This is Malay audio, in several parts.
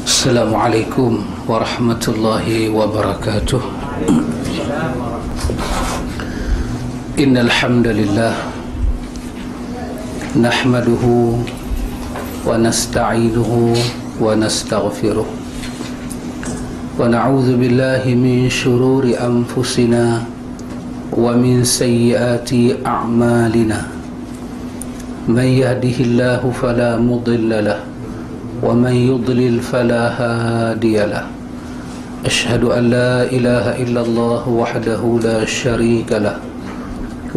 Assalamualaikum warahmatullahi wabarakatuh. Innal hamdalillah nahmaduhu wa nasta'inuhu wa nastaghfiruh wa na'udzu billahi min shururi anfusina wa min sayyiati a'malina. Man yahdihillahu fala mudilla lahu ومن يضلل فلا هادي له. أشهد أن لا إله إلا الله وحده لا شريك له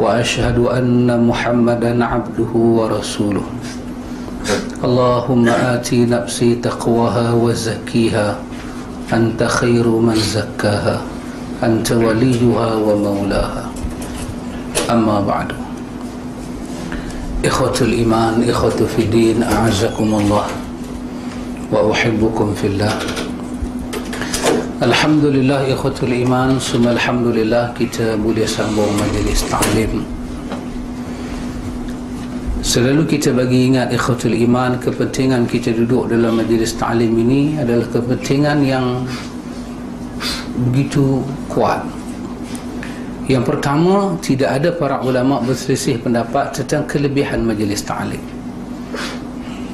وأشهد أن محمدا عبده ورسوله. اللهم آتي نفسي تقواها وزكيها أنت خير من زكاها أنت وليها ومولاها. أما بعد. إخوة الإيمان إخوة في الدين أعزكم الله wa uhibbukum fillah. Alhamdulillah ikhwatul iman, summa alhamdulillah kita boleh sambung majlis ta'lim. Selalu kita bagi ingat ikhwatul iman, kepentingan kita duduk dalam majlis ta'lim ini adalah kepentingan yang begitu kuat. Yang pertama, tidak ada para ulama berselisih pendapat tentang kelebihan majlis ta'lim.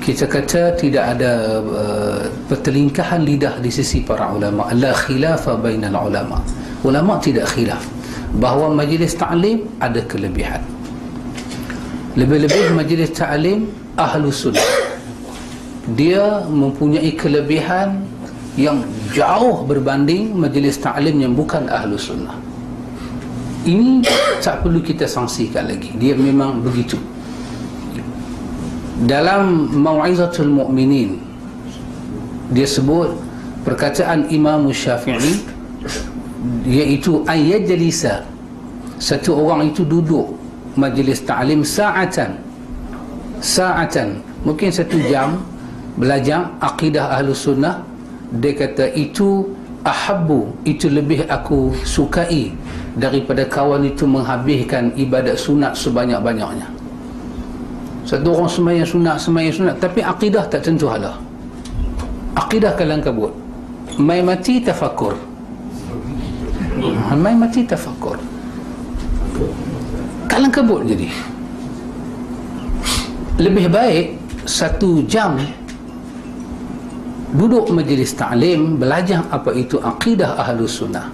Kita kata tidak ada pertelingkahan lidah di sisi para ulama. La khilafa bainal ulama. Ulama tidak khilaf bahawa majlis ta'lim ada kelebihan. Lebih-lebih majlis ta'lim ahlu sunnah, dia mempunyai kelebihan yang jauh berbanding majlis ta'lim yang bukan ahlu sunnah. Ini tak perlu kita sangsikan lagi, dia memang begitu. Dalam Mau'izatul Mu'minin dia sebut perkataan Imam Syafi'i, iaitu ayyajlisa, satu orang itu duduk majlis ta'lim sa'atan, mungkin 1 jam belajar akidah ahlu sunnah. Dia kata itu ahabbu, itu lebih aku sukai daripada kawan itu menghabiskan ibadat sunat sebanyak-banyaknya. Satu orang sembahyang sunat, tapi akidah tak tentu hala. Akidah kalang kabut. Mai mati tafakkur. Kalang kabut jadi. Lebih baik 1 jam duduk majlis ta'lim, belajar apa itu akidah ahlus sunnah,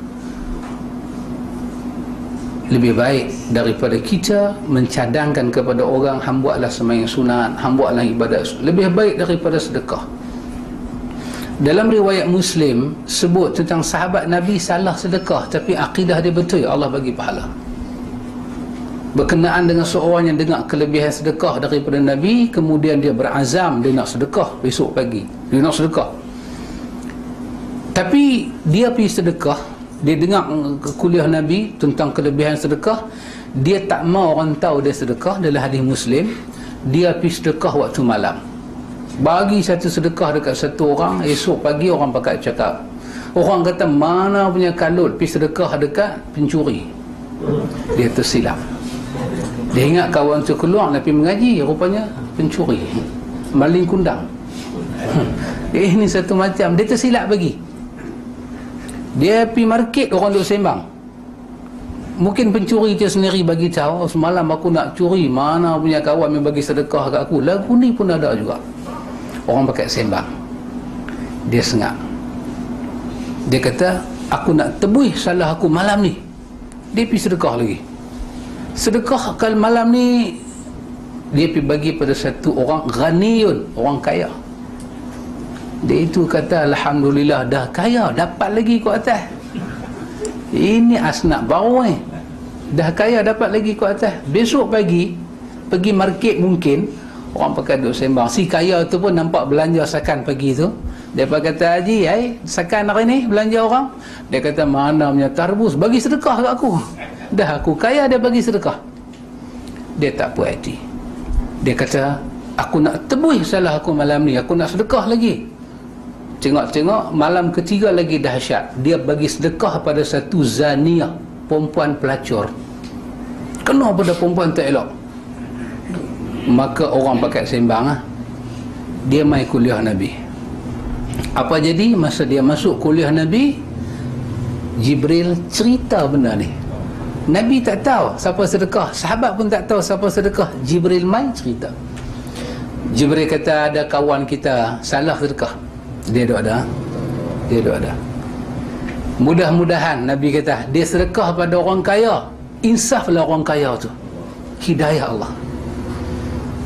lebih baik daripada kita mencadangkan kepada orang hang buatlah sembahyang sunat, hang buatlah ibadat. Lebih baik daripada sedekah. Dalam riwayat Muslim sebut tentang sahabat Nabi salah sedekah tapi akidah dia betul, Allah bagi pahala. Berkenaan dengan seorang yang dengar kelebihan sedekah daripada Nabi, kemudian dia berazam dia nak sedekah besok pagi, dia nak sedekah, tapi dia pergi sedekah. Dia dengar kuliah Nabi tentang kelebihan sedekah, dia tak mau orang tahu dia sedekah. Dalam hadis Muslim, dia pergi sedekah waktu malam, bagi satu sedekah dekat satu orang. Esok pagi orang pakai cakap, orang kata mana punya kalut pergi sedekah dekat pencuri. Dia tersilap. Dia ingat kawan tu keluar nak pergi mengaji, rupanya pencuri, maling kundang. Ini satu macam, dia tersilap bagi. Dia pergi market, orang duk sembang. Mungkin pencuri dia sendiri bagi tahu, semalam aku nak curi, mana punya kawan yang bagi sedekah kat aku. Lagu ni pun ada juga. Orang pakai sembang. Dia sengak. Dia kata, aku nak tebus salah aku malam ni. Dia pergi sedekah lagi. Sedekah kali malam ni dia pergi bagi pada satu orang ghaniyun, orang kaya. Dia itu kata, alhamdulillah dah kaya, dapat lagi ke atas. Ini asnaf baru ni, dah kaya dapat lagi ke atas. Besok pagi pergi market, mungkin orang pakai duk sembang. Si kaya tu pun nampak belanja sakan pagi tu. Dia kata, haji, sakan hari ni belanja orang. Dia kata, mana punya tarbus, bagi sedekah kat aku. Dah aku kaya, dia bagi sedekah. Dia tak puas hati. Dia kata, aku nak tebus salah aku malam ni, aku nak sedekah lagi. Tengok-tengok malam ketiga lagi dahsyat. Dia bagi sedekah pada satu zaniyah, perempuan pelacur. Kena pada perempuan tak elok. Maka orang pakai sembang, dia mai kuliah Nabi. Apa jadi? Masa dia masuk kuliah Nabi, Jibril cerita benda ni. Nabi tak tahu siapa sedekah, sahabat pun tak tahu siapa sedekah. Jibril main cerita. Jibril kata ada kawan kita salah sedekah. Dia duk ada. Mudah-mudahan Nabi kata dia sedekah pada orang kaya, insaflah orang kaya tu. Hidayah Allah.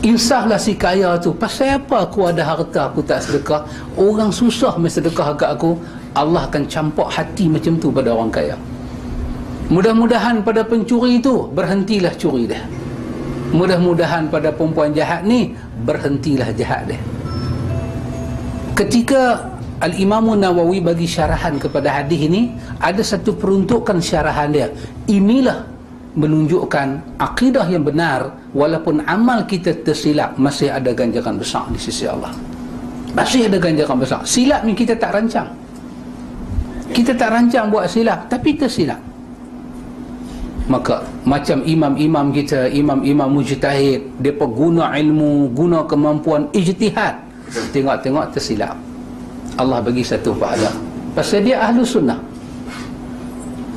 Insaflah si kaya tu. Pasal apa aku ada harta aku tak sedekah? Orang susah mesti sedekah kat aku. Allah akan campak hati macam tu pada orang kaya. Mudah-mudahan pada pencuri itu berhentilah curi dia. Mudah-mudahan pada perempuan jahat ni berhentilah jahat dia. Ketika Al-Imam Nawawi bagi syarahan kepada hadis ini, ada satu peruntukan syarahan dia. Inilah menunjukkan akidah yang benar, walaupun amal kita tersilap, masih ada ganjaran besar di sisi Allah. Masih ada ganjaran besar. Silap ni kita tak rancang. Kita tak rancang buat silap, tapi tersilap. Maka macam imam-imam kita, imam-imam mujtahid, mereka guna ilmu, guna kemampuan ijtihad, tengok-tengok tersilap, Allah bagi satu pahala pasal dia ahlu sunnah.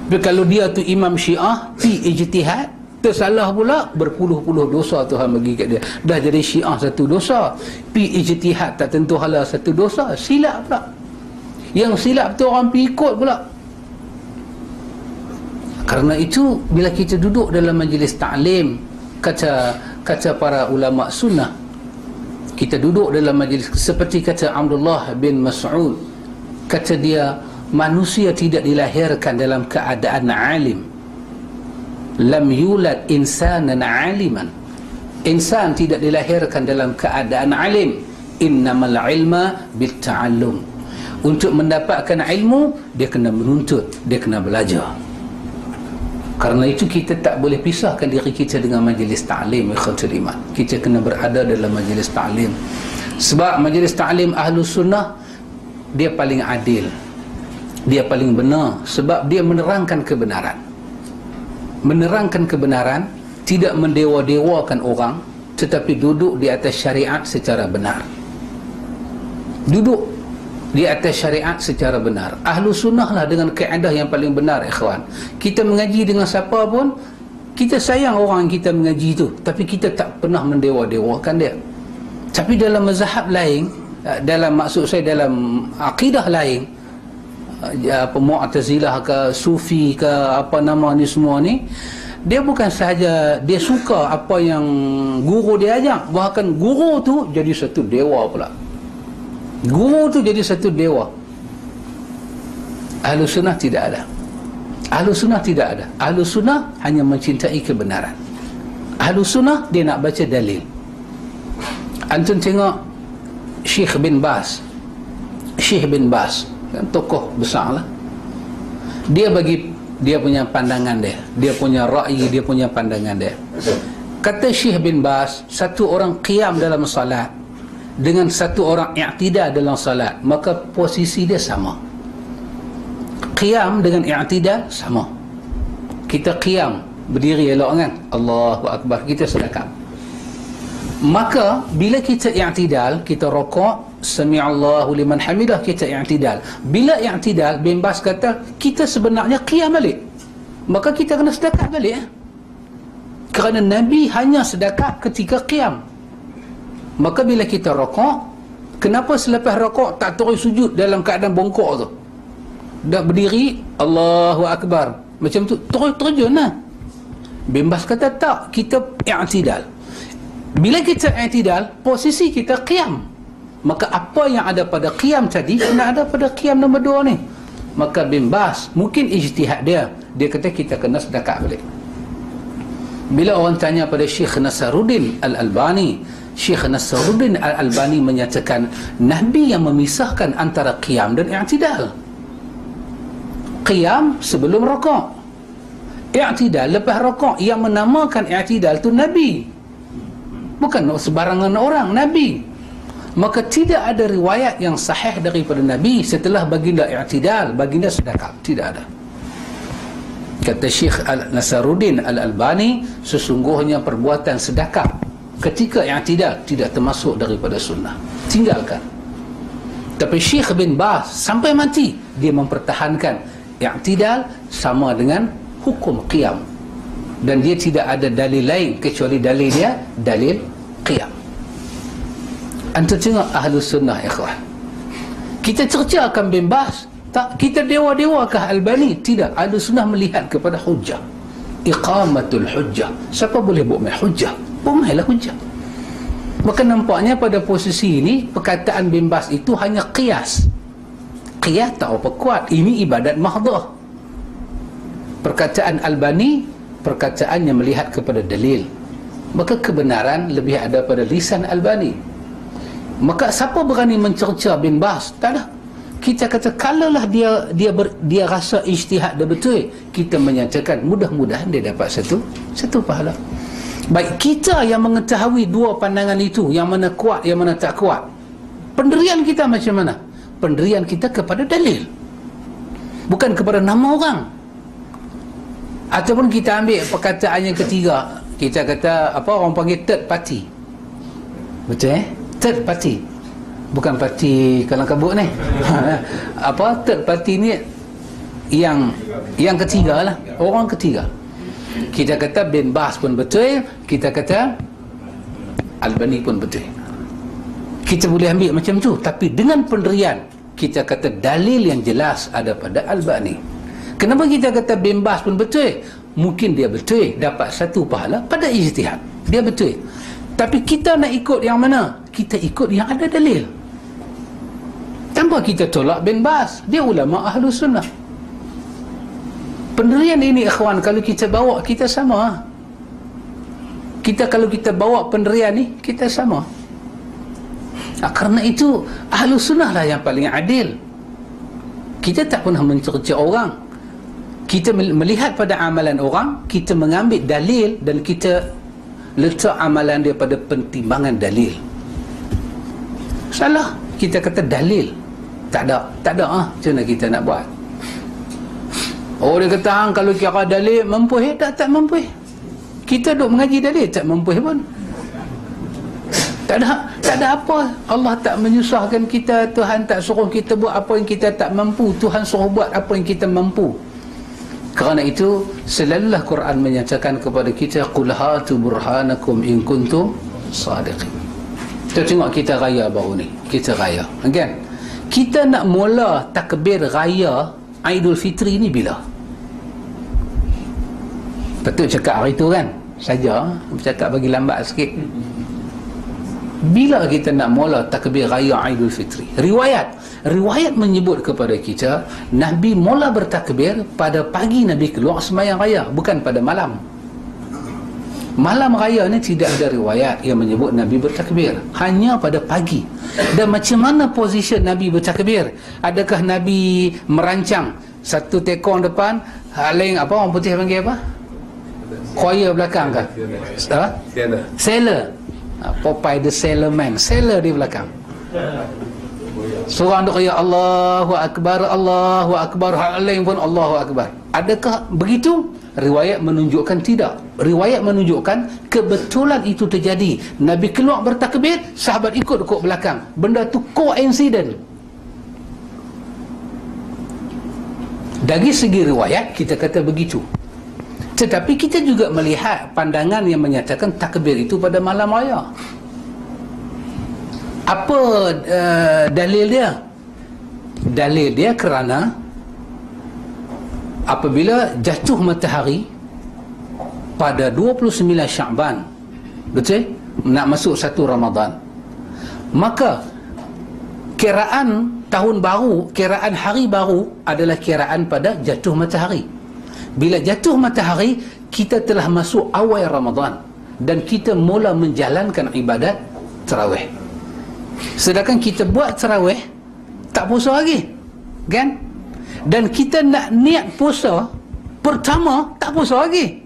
Tapi kalau dia tu imam Syiah, pi ijtihad, tersalah pula, berpuluh-puluh dosa Tuhan bagi kat dia. Dah jadi Syiah satu dosa, pi ijtihad tak tentu halal satu dosa, silap pula. Yang silap tu orang pi ikut pula. Karena itu bila kita duduk dalam majlis ta'lim, kata para ulama sunnah, kita duduk dalam majlis seperti kata Abdullah bin Mas'ud, kata dia, manusia tidak dilahirkan dalam keadaan alim. Lam yulad insanan aliman. Insan tidak dilahirkan dalam keadaan alim. Innamal ilma bitta'allum. Untuk mendapatkan ilmu, dia kena menuntut, dia kena belajar. Karena itu kita tak boleh pisahkan diri kita dengan majlis ta'lim, ikhwatul iman. Kita kena berada dalam majlis ta'lim. Sebab majlis ta'lim ahlu sunnah, dia paling adil, dia paling benar. Sebab dia menerangkan kebenaran. Menerangkan kebenaran, tidak mendewa-dewakan orang, tetapi duduk di atas syariat secara benar. Duduk di atas syariat secara benar. Ahlu sunnah lah dengan kaedah yang paling benar, ikhwan. Kita mengaji dengan siapa pun, kita sayang orang yang kita mengaji tu, tapi kita tak pernah mendewa-dewakan dia. Tapi dalam mazhab lain, maksud saya dalam akidah lain, Mu'tazilah ke, Sufi ke, apa nama ni semua ni, dia bukan sahaja dia suka apa yang guru dia ajak, bahkan guru tu jadi satu dewa pula. Guru tu jadi satu dewa. Ahlu sunnah tidak ada. Ahlu sunnah tidak ada. Ahlu sunnah hanya mencintai kebenaran. Ahlu sunnah dia nak baca dalil. Antum tengok Syekh bin Baz. Syekh bin Baz kan tokoh besar lah. Dia bagi dia punya pandangan dia, dia punya ra'yi, dia punya pandangan dia. Kata Syekh bin Baz, satu orang qiyam dalam salat dengan satu orang i'tidal dalam salat, maka posisi dia sama. Qiyam dengan i'tidal sama. Kita qiyam, berdiri elok kan, Allahu Akbar, kita sedekap. Maka bila kita i'tidal, kita rokok, Sami'allahu liman hamidah, kita i'tidal. Bila i'tidal, bin Baz kata kita sebenarnya qiyam balik, maka kita kena sedekap balik. Kerana Nabi hanya sedekap ketika qiyam. Maka bila kita rokok, kenapa selepas rokok tak terus sujud dalam keadaan bongkok tu? Dah berdiri, Allahu Akbar, macam tu terus terjun lah. Bin Baz kata tak, kita i'tidal. Bila kita i'tidal, posisi kita qiyam, maka apa yang ada pada qiyam tadi kena ada pada qiyam nombor 2 ni. Maka bin Baz mungkin ijtihad dia kata kita kena sedekah balik. Bila orang tanya pada Syekh Nasaruddin Al-Albani, Syekh Nasaruddin Al-Albani menyatakan Nabi yang memisahkan antara qiyam dan i'tidal. Qiyam sebelum rokok, i'tidal lepas rokok. Yang menamakan i'tidal tu Nabi, bukan sebarangan orang, Nabi. Maka tidak ada riwayat yang sahih daripada Nabi setelah baginda i'tidal, baginda sedekap, tidak ada. Kata Syekh Nasaruddin Al-Albani, sesungguhnya perbuatan sedekap ketika i'tidal tidak termasuk daripada sunnah, tinggalkan. Tapi Syekh bin Baz sampai mati dia mempertahankan i'tidal sama dengan hukum qiyam, dan dia tidak ada dalil lain kecuali dalil dia, dalil qiyam. Anda tengok Ahlus Sunnah, ikhwan, kita cerca akan bin Baz, tak kita dewa-dewakah Albani? Tidak. Ahlus Sunnah melihat kepada hujjah, iqamatul hujjah. Siapa boleh buat main hujjah? Buatlah hujjah. Maka nampaknya pada posisi ini perkataan bin Baz itu hanya qiyas. Qiyas tak apa kuat, ini ibadat mahdhah. Perkataan Albani perkataan yang melihat kepada dalil, maka kebenaran lebih ada pada lisan Albani. Maka siapa berani mencerca bin Baz? Tak ada. Kita kata kalaulah dia rasa ijtihad dia betul, kita menyatakan mudah-mudahan dia dapat satu pahala. Baik, kita yang mengetahui dua pandangan itu, yang mana kuat, yang mana tak kuat, pendirian kita macam mana? Pendirian kita kepada dalil, bukan kepada nama orang. Ataupun kita ambil perkataan yang ketiga, kita kata apa orang panggil third party. Betul third party, bukan parti kalang kabut ni. Apa third party ni? Yang ketiga lah, orang ketiga. Kita kata bin Baz pun betul, kita kata Albani pun betul. Kita boleh ambil macam tu, tapi dengan pendirian kita kata dalil yang jelas ada pada Albani. Kenapa kita kata bin Baz pun betul? Mungkin dia betul dapat satu pahala pada ijtihad, dia betul. Tapi kita nak ikut yang mana? Kita ikut yang ada dalil. Tanpa kita tolak bin Baz, dia ulama Ahlus Sunnah. Pendirian ini, ikhwan, kalau kita bawa, kita sama. Kalau kita bawa pendirian ni, kita sama. Kerana itu Ahlus Sunnah lah yang paling adil. Kita tak pernah mencerca orang. Kita melihat pada amalan orang, kita mengambil dalil dan kita letak amalan dia pada pentimbangan dalil. Salah, kita kata dalil tak ada macam mana kita nak buat? Oh, dia kata kalau kira dalil mempuih, tak mempuih. Kita duk mengaji dalil tak mempuih pun. Tak ada apa. Allah tak menyusahkan kita, Tuhan tak suruh kita buat apa yang kita tak mampu, Tuhan suruh buat apa yang kita mampu. Kerana itu selalulah Quran menyatakan kepada kita, qul hatu burhanakum in kuntum sadiqin. Kita tengok kita raya baru ni, kita raya kan? Kita nak mula takbir raya Aidul Fitri ni bila? Betul cakap hari tu kan? Saja bercakap bagi lambat sikit. Bila kita nak mula takbir raya Aidul Fitri? Riwayat menyebut kepada kita Nabi mula bertakbir pada pagi Nabi keluar sembahyang raya, bukan pada malam. Malam raya ni tidak ada riwayat yang menyebut Nabi bertakbir, hanya pada pagi. Dan macam mana posisi Nabi bertakbir? Adakah Nabi merancang satu tekong depan, lain apa orang putih panggil apa? Choir belakang kan? Sailor. Popeye the Sailor Man, sailor di belakang. Seorang duk ya Allahu Akbar, Allahu Akbar, hal lain pun Allahu Akbar. Adakah begitu? Riwayat menunjukkan tidak. Riwayat menunjukkan kebetulan itu terjadi. Nabi keluar bertakbir, sahabat ikut belakang. Benda tu coincident. Dari segi riwayat kita kata begitu. Tetapi kita juga melihat pandangan yang menyatakan takbir itu pada malam raya. Apa dalil dia? Dalil dia kerana apabila jatuh matahari pada 29 Sya'ban, betul? Nak masuk 1 Ramadan, maka kiraan tahun baru, kiraan hari baru adalah kiraan pada jatuh matahari. Bila jatuh matahari, kita telah masuk awal Ramadan dan kita mula menjalankan ibadat tarawih. Sedangkan kita buat tarawih tak puasa lagi, kan? Dan kita nak niat puasa pertama tak puasa lagi.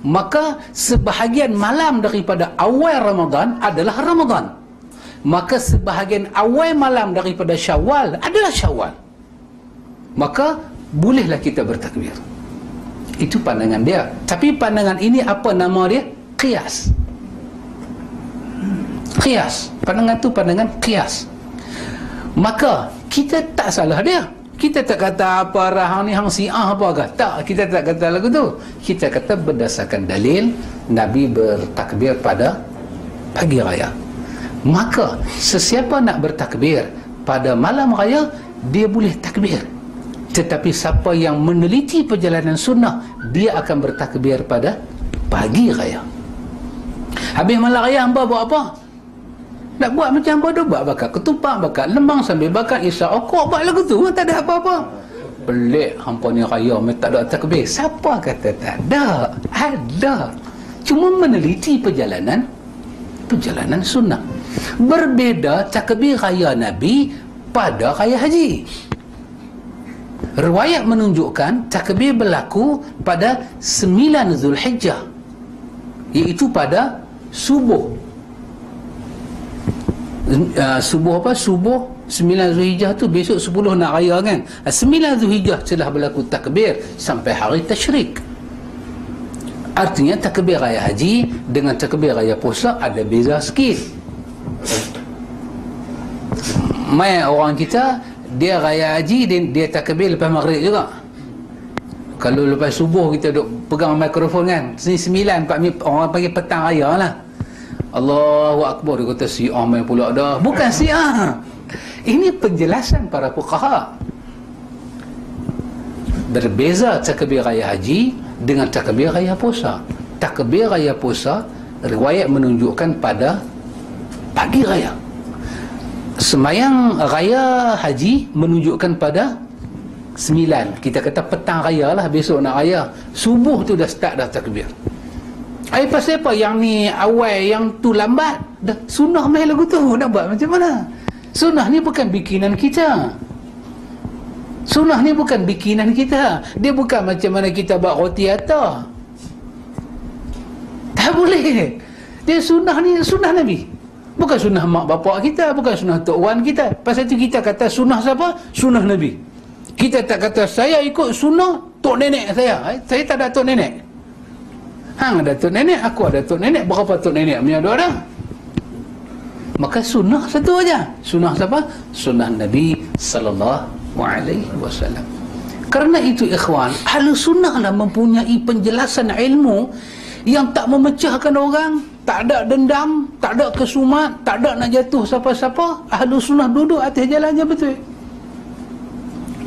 Maka sebahagian malam daripada awal Ramadan adalah Ramadan. Maka sebahagian awal malam daripada Syawal adalah Syawal. Maka bolehlah kita bertakbir. Itu pandangan dia. Tapi pandangan ini apa nama dia? Qiyas. Qiyas. Pandangan tu pandangan qiyas. Maka kita tak salah dia. Kita tak kata apa hang ni hang Syiah apa ke. Tak, kita tak kata lagu tu. Kita kata berdasarkan dalil Nabi bertakbir pada pagi raya. Maka sesiapa nak bertakbir pada malam raya, dia boleh takbir. Tetapi siapa yang meneliti perjalanan sunnah, dia akan bertakbir pada pagi raya. Habis malam raya hamba buat apa? Nak buat macam hamba dah buat, bakar ketupat, bakar lembang sambil bakar isyak okok, buat lagu tu, tak ada apa-apa. Pelik hampa ni raya tak ada takbir. Siapa kata tak ada? Ada. Cuma meneliti perjalanan sunnah. Berbeza takbir raya Nabi pada raya haji. Riwayat menunjukkan takbir berlaku pada 9 Zulhijjah, iaitu pada subuh. Subuh 9 Zulhijjah tu besok 10 nak raya kan. 9 Zulhijjah telah berlaku takbir sampai hari tasyrik. Artinya takbir raya haji dengan takbir raya puasa ada beza sikit. Mai orang kita dia raya haji dia takbir lepas maghrib juga. Kalau lepas subuh kita duk pegang mikrofon kan, sini 9 orang panggil petang raya lah. Allahu Akbar, dia kata Syiah main pula dah. Bukan Syiah. Ini penjelasan para fuqaha. Berbeza takbir raya haji dengan takbir raya puasa. Takbir raya puasa riwayat menunjukkan pada pagi raya. Semayang raya haji menunjukkan pada 9. Kita kata petang raya lah, besok nak raya. Subuh tu dah start dah takbir. Pasal apa yang ni awal, yang tu lambat? Dah sunnah main lagu tu, nak buat macam mana? Sunnah ni bukan bikinan kita. Sunnah ni bukan bikinan kita. Dia bukan macam mana kita buat roti atar. Tak boleh. Dia sunnah ni sunnah Nabi. Bukan sunnah mak bapak kita, bukan sunnah tok wan kita. Pasal tu kita kata sunnah siapa? Sunnah Nabi. Kita tak kata saya ikut sunnah tok nenek saya. Saya tak ada tok nenek. Hang ada tok nenek, aku ada tok nenek. Berapa tok nenek punya ada orang? Maka sunnah satu aja. Sunnah siapa? Sunnah Nabi sallallahu alaihi wasallam. Kerana itu ikhwan, ahli sunnah lah mempunyai penjelasan ilmu yang tak memecahkan orang, tak ada dendam, tak ada kesumat, tak ada nak jatuh siapa-siapa. Ahli sunnah duduk atas jalan yang betul.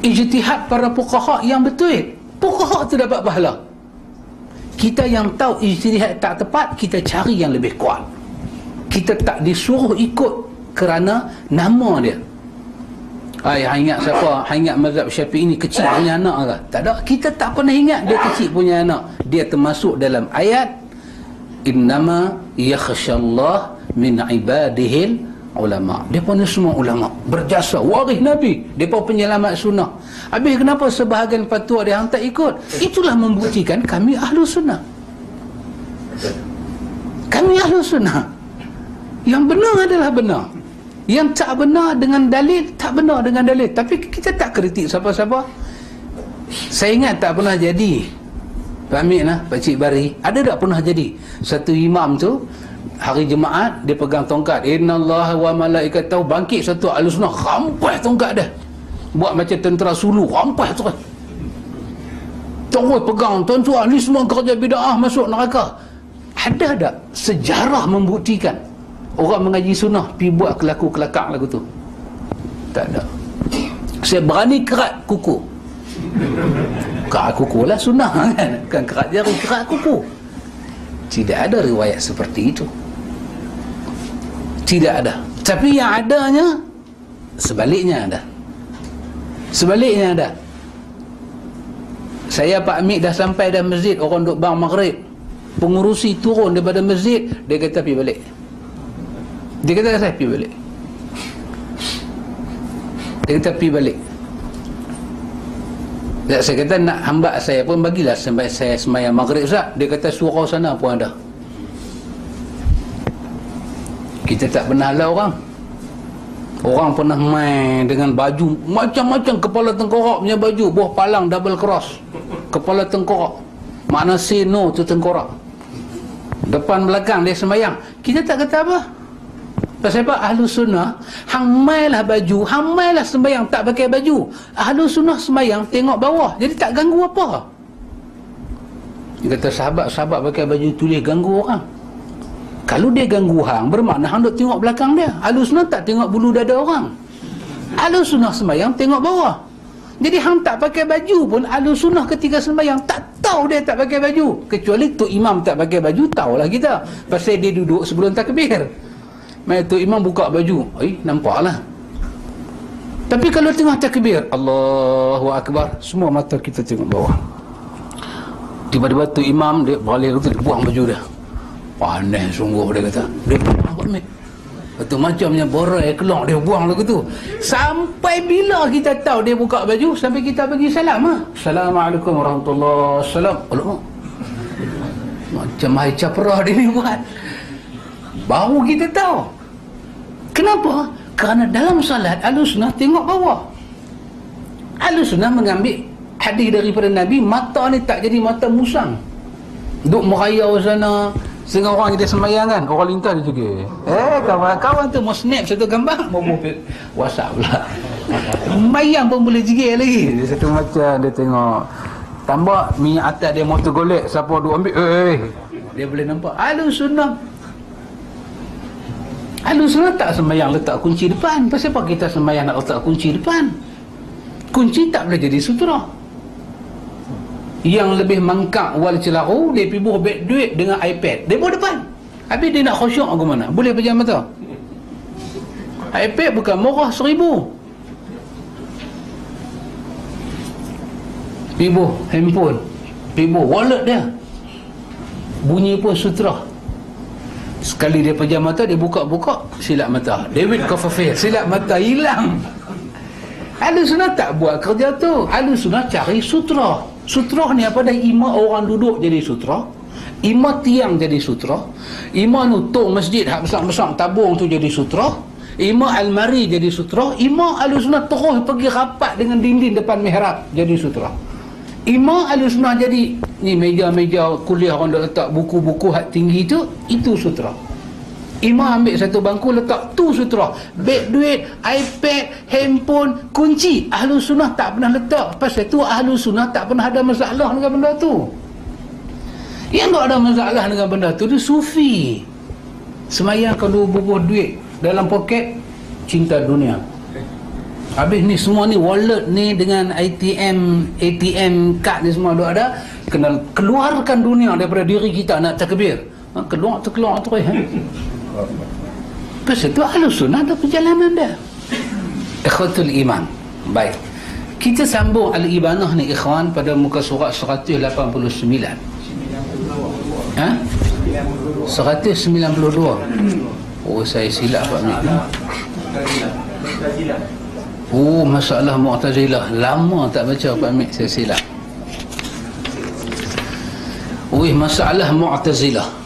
Ijtihad para fuqaha yang betul. Fuqaha tu dapat pahala. Kita yang tahu ijtihad tak tepat, kita cari yang lebih kuat. Kita tak disuruh ikut kerana nama dia. Ingat siapa? Ingat mazhab Syafi'i ni kecil punya anak ke? Tak ada. Kita tak pernah ingat dia kecil punya anak. Dia termasuk dalam ayat innama yakhshallah min ibadihil ulama. Mereka ni semua ulama berjasa, waris Nabi, mereka penyelamat sunnah. Habis kenapa sebahagian fatwa dia hang tak ikut? Itulah membuktikan kami ahlu sunnah. Kami ahlu sunnah. Yang benar adalah benar, yang tak benar dengan dalil, tak benar dengan dalil. Tapi kita tak kritik siapa-siapa. Saya ingat tak pernah jadi, Pak Amir lah, Pak Cik Bari, ada tak pernah jadi satu imam tu hari Jumaat dia pegang tongkat, innallaha wa malaikatahu, bangkit satu ahli-sunnah rampas tongkat dia, buat macam tentera Sulu, rampas terus pegang, tuan-tuan ni semua kerja bid'ah masuk neraka. Ada tak sejarah membuktikan orang mengaji sunnah pergi buat kelaku-kelakar lagu tu? Tak ada. Saya berani kerat kuku. Kerat kuku lah sunnah kan, bukan kerat jari, kerat kuku. Tidak ada riwayat seperti itu. Tidak ada. Tapi yang adanya sebaliknya ada. Sebaliknya ada. Saya Pak Amir dah sampai dah masjid, orang duk bang maghrib, pengurusi turun daripada masjid, dia kata pergi balik. Dia kata saya pergi balik. Dia kata pergi balik. Saya kata nak hambat saya pun bagilah sampai saya semayang maghrib Ustaz. Dia kata surau sana pun ada. Kita tak pernah halau orang. Orang pernah main dengan baju macam-macam, kepala tengkorak punya baju, buah palang double cross, kepala tengkorak, makna say no tu tengkorak, depan belakang dia semayang. Kita tak kata apa. Pasal apa? Ahlu sunnah hang mailah baju, hang mailah sembahyang tak pakai baju. Ahlu sunnah sembahyang tengok bawah, jadi tak ganggu apa. Dia kata sahabat pakai baju tulis ganggu orang. Kalau dia ganggu hang, bermakna hang duk tengok belakang dia. Ahlu sunnah tak tengok bulu dada orang. Ahlu sunnah sembahyang tengok bawah. Jadi hang tak pakai baju pun ahlu sunnah ketika sembahyang tak tahu dia tak pakai baju. Kecuali tu imam tak pakai baju, tahulah kita. Pasal dia duduk sebelum takbir. Mai tu imam buka baju, nampaklah. Tapi kalau tengah takbir, Allahu Akbar, semua mata kita tengok bawah. Tiba-tiba tu imam dia balik tu, dia buang baju dia. Panas sungguh, dia kata. Dia buang ni. Betul macamnya borai keluar, dia buang lagu tu. Sampai bila kita tahu dia buka baju? Sampai kita bagi salam. Assalamualaikum warahmatullahi wabarakatuh. Alamak, macam hai caprah dia ni buat. Baru kita tahu. Kenapa? Kerana dalam salat Ahlussunnah tengok bawah. Ahlussunnah mengambil hadis daripada Nabi, mata ni tak jadi mata musang. Duk merayau sana. Setengah orang kita sembahyang kan, orang lintas dia juga. Kawan-kawan tu mau snap satu gambar, mau WhatsApp pula. Sembahyang pun boleh jigil lagi. Dia satu macam dia tengok. Tambah minyak atas dia motor golek, siapa duk ambil, dia boleh nampak. Ahlussunnah tak sembahyang letak kunci depan. Pasal apa kita sembahyang nak letak kunci depan? Kunci tak boleh jadi sutera. Yang lebih mangkak wal celaru, dia pergi buh beg duit dengan iPad, dia buh depan. Habis dia nak khusyuk ke mana? Boleh pejam mata. iPad bukan murah 1,000. Pergi buh handphone, pergi buh wallet dia, bunyi pun sutera. Sekali dia pejam mata, dia buka-buka, silap mata. David Copperfield, silap mata, hilang. Ahlussunnah tak buat kerja tu. Ahlussunnah cari sutera. Sutera ni apa dah? Imam orang duduk jadi sutera, imam tiang jadi sutera, imam nutung masjid hak besar-besar tabung tu jadi sutera, imam almari jadi sutera, imam Ahlussunnah terus pergi rapat dengan dinding depan mihrab jadi sutera. Imam Ahlussunnah jadi ni meja-meja kuliah orang dah letak buku-buku hak tinggi tu, itu sutera. Imam ambil satu bangku letak tu sutera. Beg duit, iPad, handphone, kunci, Ahlussunnah tak pernah letak. Pasal tu Ahlussunnah tak pernah ada masalah dengan benda tu. Yang tak ada masalah dengan benda tu, dia sufi. Semayang kalau bubuh duit dalam poket, cinta dunia. Habis ni semua ni wallet ni dengan ATM kad ni semua ada, kena keluarkan dunia daripada diri kita nak takbir. Keluar terus. Pasal tu Ahlussunnah ada perjalanan dia. Ikhwatul iman. Baik, kita sambung Al-Ibanah ni ikhwan pada muka surat 189. 192. Oh, saya silap Pak Mek. Masalah Mu'tazilah. Lama tak baca Pak Mek, saya silap. Masalah Mu'tazilah.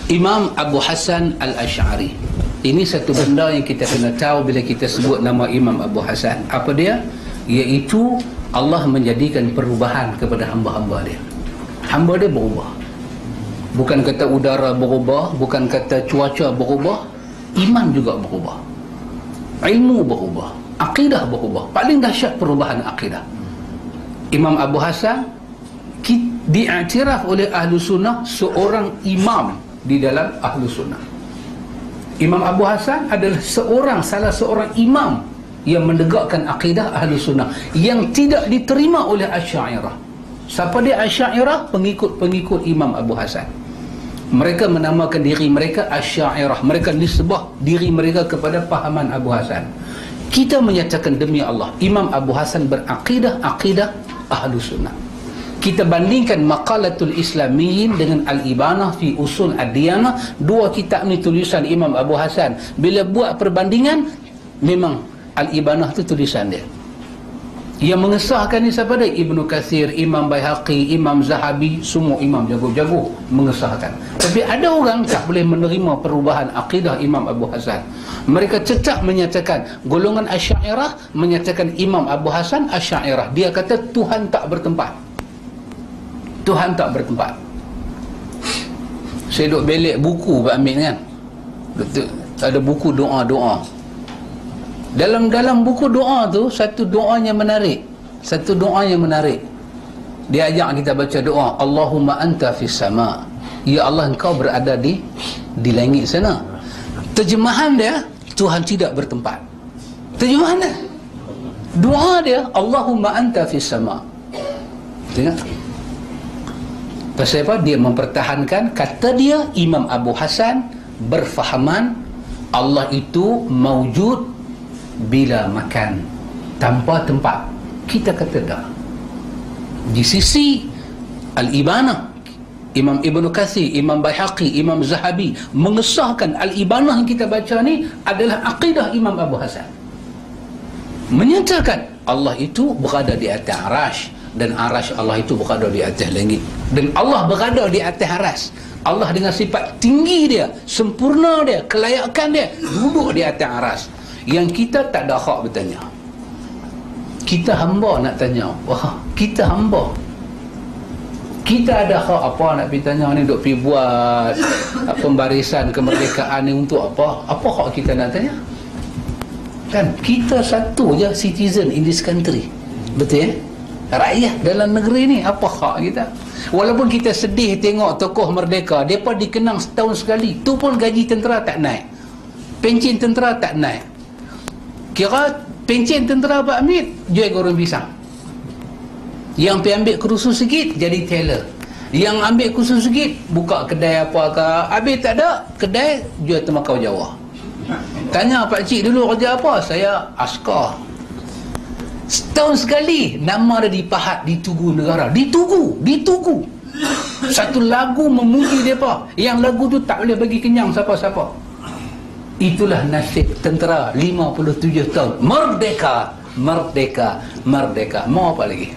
Imam Abu Hasan Al-Asy'ari. Ini satu benda yang kita kena tahu bila kita sebut nama Imam Abu Hasan. Apa dia? Iaitu Allah menjadikan perubahan kepada hamba-hamba dia. Hamba dia berubah. Bukan kata udara berubah, bukan kata cuaca berubah, iman juga berubah. Ilmu berubah, akidah berubah. Paling dahsyat perubahan akidah. Imam Abu Hasan diiktiraf oleh Ahlussunnah seorang imam di dalam Ahlussunnah. Imam Abu Hasan adalah salah seorang imam yang menegakkan akidah Ahlussunnah yang tidak diterima oleh Asy'ariyah. Siapa dia Asy'ariyah? Pengikut-pengikut Imam Abu Hasan. Mereka menamakan diri mereka Asy'ariyah. Mereka nisbah diri mereka kepada pahaman Abu Hasan. Kita menyatakan demi Allah, Imam Abu Hasan berakidah Ahlussunnah. Kita bandingkan Maqalatul Islamiyin dengan Al-Ibanah fi Usul Ad-Diyanah. Dua kitab ni tulisan Imam Abu Hasan. Bila buat perbandingan, memang Al-Ibanah tu tulisan dia. Yang mengesahkan ni siapa dia? Ibnu Katsir, Imam Baihaqi, Imam Zahabi, semua imam jago-jago mengesahkan. Tapi ada orang tak boleh menerima perubahan akidah Imam Abu Hasan. Mereka tetap menyatakan, golongan Asy'ariyah menyatakan Imam Abu Hasan Asy'ariyah. Dia kata Tuhan tak bertempat. Tuhan tak bertempat. Saya duk belik buku Pak Amin kan. Betul. Ada buku doa-doa. Dalam buku doa tu, satu doanya menarik. Dia ajak kita baca doa, Allahumma anta fis sama. Ya Allah, engkau berada di langit sana. Terjemahan dia, Tuhan tidak bertempat. Terjemahan dia, doa dia, Allahumma anta fis sama. Tengok. Pasal apa? Dia mempertahankan, kata dia Imam Abu Hasan berfahaman Allah itu maujud bila makan, tanpa tempat. Kita kata dah. Di sisi Al-Ibanah, Imam Ibn Kathir, Imam Baihaqi, Imam Zahabi mengesahkan Al-Ibanah yang kita baca ni adalah akidah Imam Abu Hasan, menyatakan Allah itu berada di atas arash, dan arash Allah itu berada di atas langit, dan Allah berada di atas arash. Allah dengan sifat tinggi dia, sempurna dia, kelayakan dia, duduk di atas arash. Yang kita tak ada hak bertanya. Kita hamba nak tanya. Wah, kita hamba. Kita ada hak apa nak pergi tanya ni, duk pergi buat pembarisan kemerdekaan ni untuk apa? Apa hak kita nak tanya? Kan kita satu je citizen in this country. Betul ya? Rakyat dalam negeri ni, apa hak kita? Walaupun kita sedih tengok tokoh merdeka, mereka dikenang setahun sekali, tu pun gaji tentera tak naik, pencen tentera tak naik. Kira pencen tentera Pak Hamid jual goreng pisang, yang pergi ambil kursus sikit jadi tailor, yang ambil kursus sikit buka kedai apa ke, habis tak ada kedai jual tembakau Jawa. Tanya pak cik dulu kerja apa? Saya askar. Setahun sekali nama dia dipahat di Tugu Negara. Ditugu. Satu lagu memuji mereka, yang lagu tu tak boleh bagi kenyang siapa-siapa. Itulah nasib tentera 57 tahun. Merdeka. Mau apa lagi?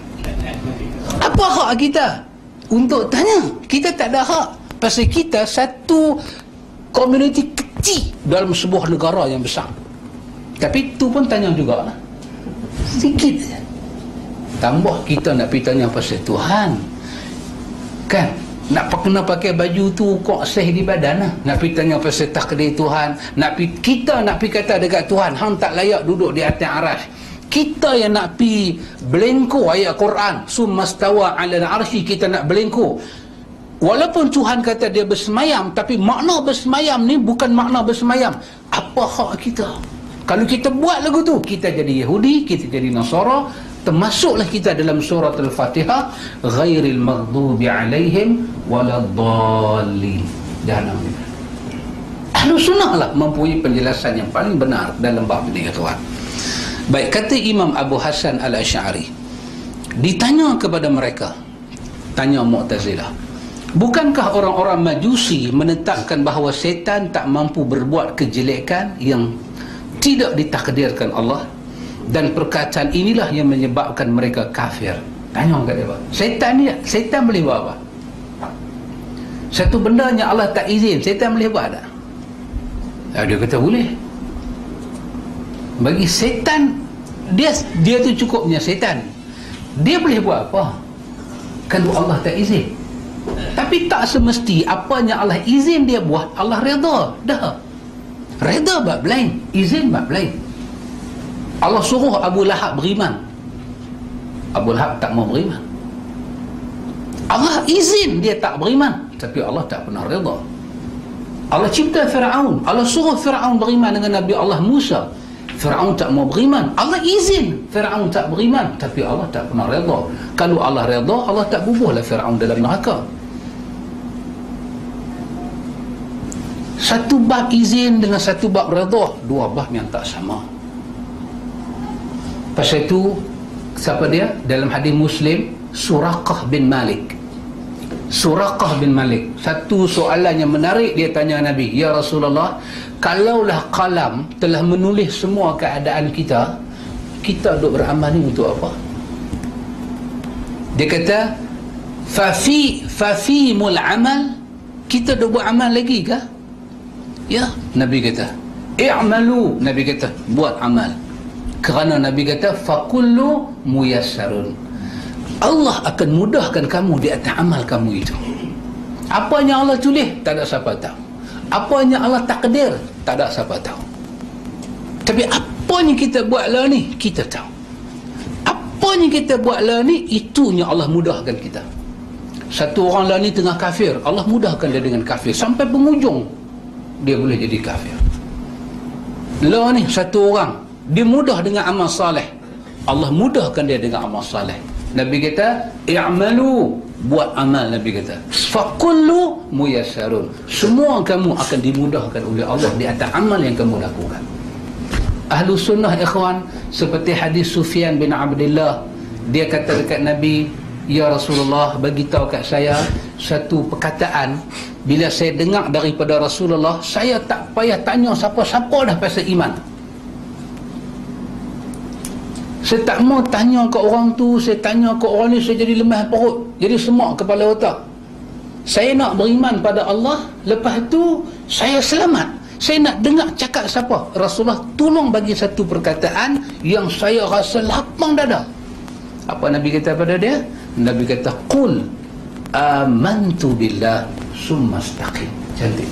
Apa hak kita untuk tanya? Kita tak ada hak. Pasal kita satu komuniti kecil dalam sebuah negara yang besar. Tapi tu pun tanya juga lah. Sikit saja. Tambah kita nak pergi tanya pasal Tuhan. Kan? Nak kena pakai baju tu kok seh di badan lah. Nak pergi tanya pasal takdir Tuhan. Kita nak pergi kata dekat Tuhan, hang tak layak duduk di atas arash. Kita yang nak pergi belengko ayat Quran, summastawa 'alal arsy, kita nak belengko. Walaupun Tuhan kata dia bersemayam, tapi makna bersemayam ni bukan makna bersemayam. Apa hak kita? Kalau kita buat lagu tu, kita jadi Yahudi, kita jadi Nasara, termasuklah kita dalam surat Al-Fatihah, ghairil maghdubi alaihim waladdallin. Jahannam. Ahlu sunnah lah mempunyai penjelasan yang paling benar dalam bab ini, ya tuan. Baik, kata Imam Abu Hasan Al-Asy'ari, ditanya kepada mereka, tanya Mu'tazilah, bukankah orang-orang Majusi menetapkan bahawa setan tak mampu berbuat kejelekan yang tidak ditakdirkan Allah, dan perkataan inilah yang menyebabkan mereka kafir? Tanya kat dia, setan ni, setan boleh buat apa? Satu benda yang Allah tak izin, setan boleh buat tak? Dia kata boleh. Bagi setan, dia tu cukupnya setan. Dia boleh buat apa kalau Allah tak izin? Tapi tak semesti apa yang Allah izin dia buat Allah redha. Dah redha bab lain, izin bab lain. Allah suruh Abu Lahab beriman, Abu Lahab tak mau beriman. Allah izin dia tak beriman, tapi Allah tak pernah redha. Allah cipta Fir'aun, Allah suruh Fir'aun beriman dengan Nabi Allah Musa, Fir'aun tak mau beriman. Allah izin Fir'aun tak beriman, tapi Allah tak pernah redha. Kalau Allah redha, Allah tak bubuhlah Fir'aun dalam neraka. Satu bab izin dengan satu bab redha, dua bab yang tak sama. Pasal itu, siapa dia? Dalam hadis Muslim, Suraqah bin Malik. Suraqah bin Malik, satu soalan yang menarik, dia tanya Nabi, ya Rasulullah, kalaulah qalam telah menulis semua keadaan kita, kita duk beramal ni untuk apa? Dia kata, fafimul amal, kita duk buat amal lagi kah? Ya, Nabi kata, i'malu, Nabi kata, buat amal. Kerana Nabi kata, fakullu muyassarun, Allah akan mudahkan kamu di atas amal kamu itu. Apa yang Allah tulis, tak ada siapa tahu. Apa yang Allah takdir, tak ada siapa tahu. Tapi apa yang kita buat lah ni, kita tahu. Apa yang kita buat lah ni, itunya Allah mudahkan kita. Satu orang lah ni tengah kafir, Allah mudahkan dia dengan kafir sampai penghujung dia boleh jadi kafir. Lah ni satu orang dia mudah dengan amal saleh, Allah mudahkan dia dengan amal saleh. Nabi kata i'malu, buat amal. Nabi kata fakullu muyassarun, semua kamu akan dimudahkan oleh Allah di atas amal yang kamu lakukan. Ahlu sunnah ikhwan, seperti hadis Sufyan bin Abdullah, dia kata dekat Nabi, ya Rasulullah, bagi tahu kat saya satu perkataan, bila saya dengar daripada Rasulullah, saya tak payah tanya siapa-siapa dah pasal iman. Saya tak mau tanya ke orang tu, saya tanya ke orang ni, saya jadi lemah perut, jadi semak kepala otak. Saya nak beriman pada Allah, lepas tu saya selamat. Saya nak dengar cakap siapa. Rasulullah tolong bagi satu perkataan yang saya rasa lapang dada. Apa Nabi kata pada dia? Nabi kata qul amantu billah summa istaqim. Cantik.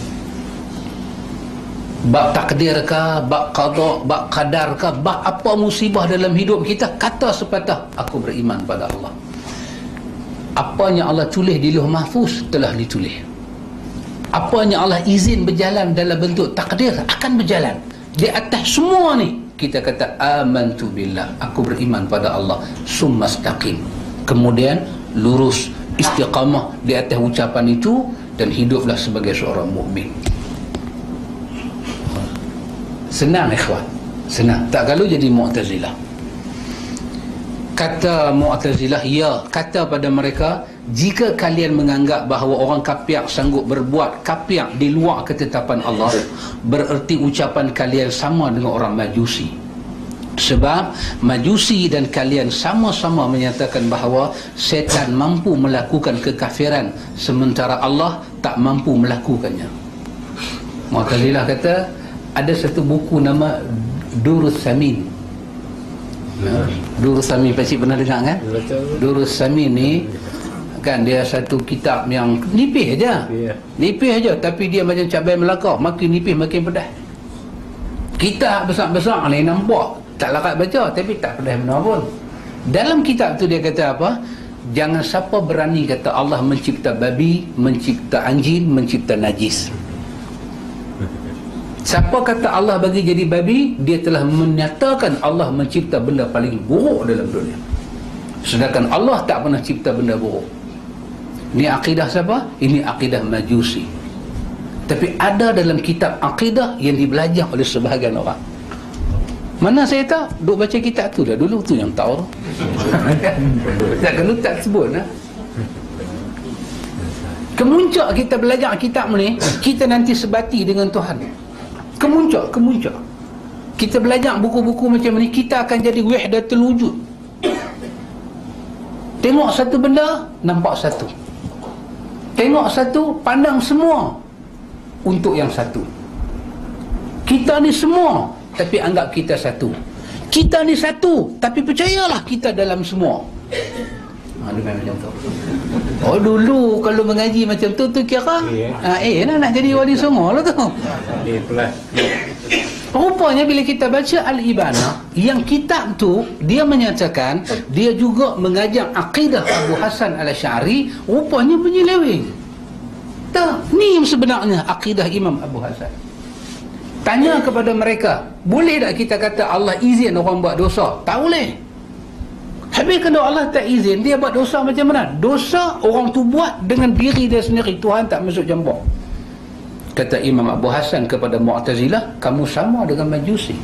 Bab takdir kah, bab qada, bab qadar kah, bab apa musibah dalam hidup kita, kata sepatah aku beriman pada Allah. Apa yang Allah tulis di Lauh Mahfuz telah ditulis. Apa yang Allah izin berjalan dalam bentuk takdir akan berjalan. Di atas semua ni kita kata amantu billah, aku beriman pada Allah, summa istaqim. Kemudian lurus, istiqamah di atas ucapan itu dan hiduplah sebagai seorang mukmin. Senang ikhwan, senang. Tak kalau jadi Mu'tazilah. Kata Mu'tazilah, ya, kata pada mereka, jika kalian menganggap bahawa orang kafir sanggup berbuat kafir di luar ketetapan Allah, bererti ucapan kalian sama dengan orang Majusi. Sebab Majusi dan kalian sama-sama menyatakan bahawa setan mampu melakukan kekafiran sementara Allah tak mampu melakukannya. Mu'tazilah kata ada satu buku nama Durus Samin. Durus Samin pasti pernah dengar kan? Durus Samin ni kan dia satu kitab yang nipis aja. Nipis aja, tapi dia macam cabai Melaka, makin nipis makin pedas. Kitab besar-besar ni nampak tak larat baca, tapi tak pedas benar pun. Dalam kitab tu dia kata apa? Jangan siapa berani kata Allah mencipta babi, mencipta anjing, mencipta najis. Siapa kata Allah bagi jadi babi, dia telah menyatakan Allah mencipta benda paling buruk dalam dunia. Sedangkan Allah tak pernah cipta benda buruk. Ini akidah siapa? Ini akidah Majusi. Tapi ada dalam kitab akidah yang dibelajar oleh sebahagian orang. Mana saya tahu? Duk baca kitab tu dah dulu, tu yang tahu. Tak kalau tak sebut lah. Kemuncak kita belajar kitab ni, kita nanti sebati dengan Tuhan. Kemuncak kita belajar buku-buku macam ni, kita akan jadi wahdatul wujud. Tengok satu benda, nampak satu. Tengok satu, pandang semua untuk yang satu. Kita ni semua, tapi anggap kita satu. Kita ni satu, tapi percayalah kita dalam semua. Macam tu. Oh dulu kalau mengaji macam tu kira nak jadi wali songo lah tu. Rupanya bila kita baca Al-Ibanah, yang kitab tu dia menyatakan dia juga mengajar akidah Abu Hasan Al-Asy'ari, rupanya menyeleweng. Tak, ni yang sebenarnya akidah Imam Abu Hasan. Tanya kepada mereka, boleh tak kita kata Allah izin orang buat dosa? Tak boleh. Habis kalau Allah tak izin, dia buat dosa macam mana? Dosa orang tu buat dengan diri dia sendiri, Tuhan tak masuk campur. Kata Imam Abu Hasan kepada Mu'tazilah, kamu sama dengan Majusi.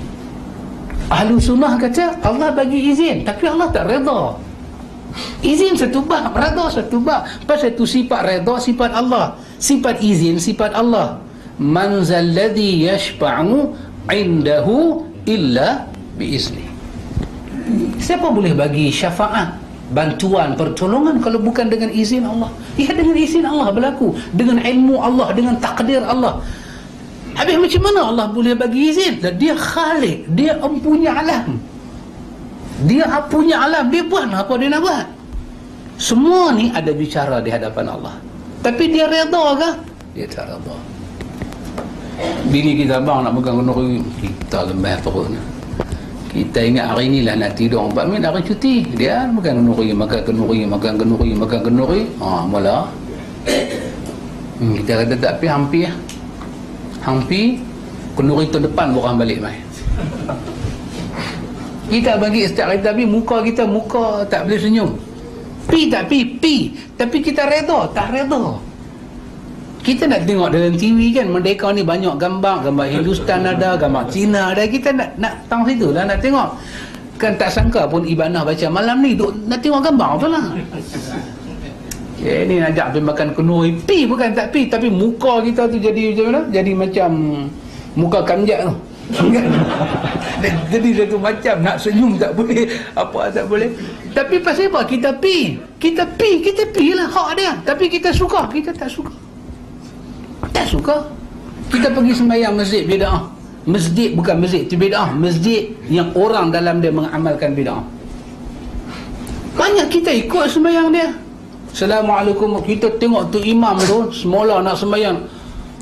Ahlu Sunnah kata Allah bagi izin, tapi Allah tak redha. Izin satu bab, redha satu bab. Pasal itu sifat redha sifat Allah, sifat izin sifat Allah. Man zalladhi yashfa'u indahu illa biizni. Siapa boleh bagi syafaat, bantuan, pertolongan kalau bukan dengan izin Allah? Ya, dengan izin Allah berlaku, dengan ilmu Allah, dengan takdir Allah. Habis macam mana Allah boleh bagi izin? Dia Khalik, dia empunya alam. Dia punya alam, dia buat apa dia nak buat. Semua ni ada bicara di hadapan Allah. Tapi dia redha ke? Dia tak redha. Bini kita, bang nak pegang kenduri, kita lembah terus. Kita ingat hari ni lah nak tidur 4 minit hari cuti, dia makan kenduri, makan kenduri, makan kenduri, makan kenduri. Mula kita kata tak pi, hampir kenduri tu depan orang balik mai. Kita bagi setiap hari tapi muka tak boleh senyum. Pi tak pi, tapi kita reda tak reda. Kita nak tengok dalam TV kan, Merdeka ni banyak gambar Hindustan ada, gambar Cina ada, kita nak tang situ lah, nak tengok. Kan tak sangka pun Ibanah baca malam ni nak tengok gambar tu lah. Ni nak pergi makan kenduri, pi bukan tak pi, tapi muka kita tu jadi macam mana? Jadi macam muka kamjat tu. Jadi satu macam nak senyum tak boleh, apa tak boleh. Tapi pasal apa? Kita pi lah hak dia, tapi kita suka, kita tak suka. Tak suka. Kita pergi sembahyang masjid bid'ah. Masjid bukan masjid itu bid'ah, masjid yang orang dalam dia mengamalkan bid'ah. Banyak kita ikut sembahyang dia. Assalamualaikum, kita tengok tu imam tu semula nak sembahyang,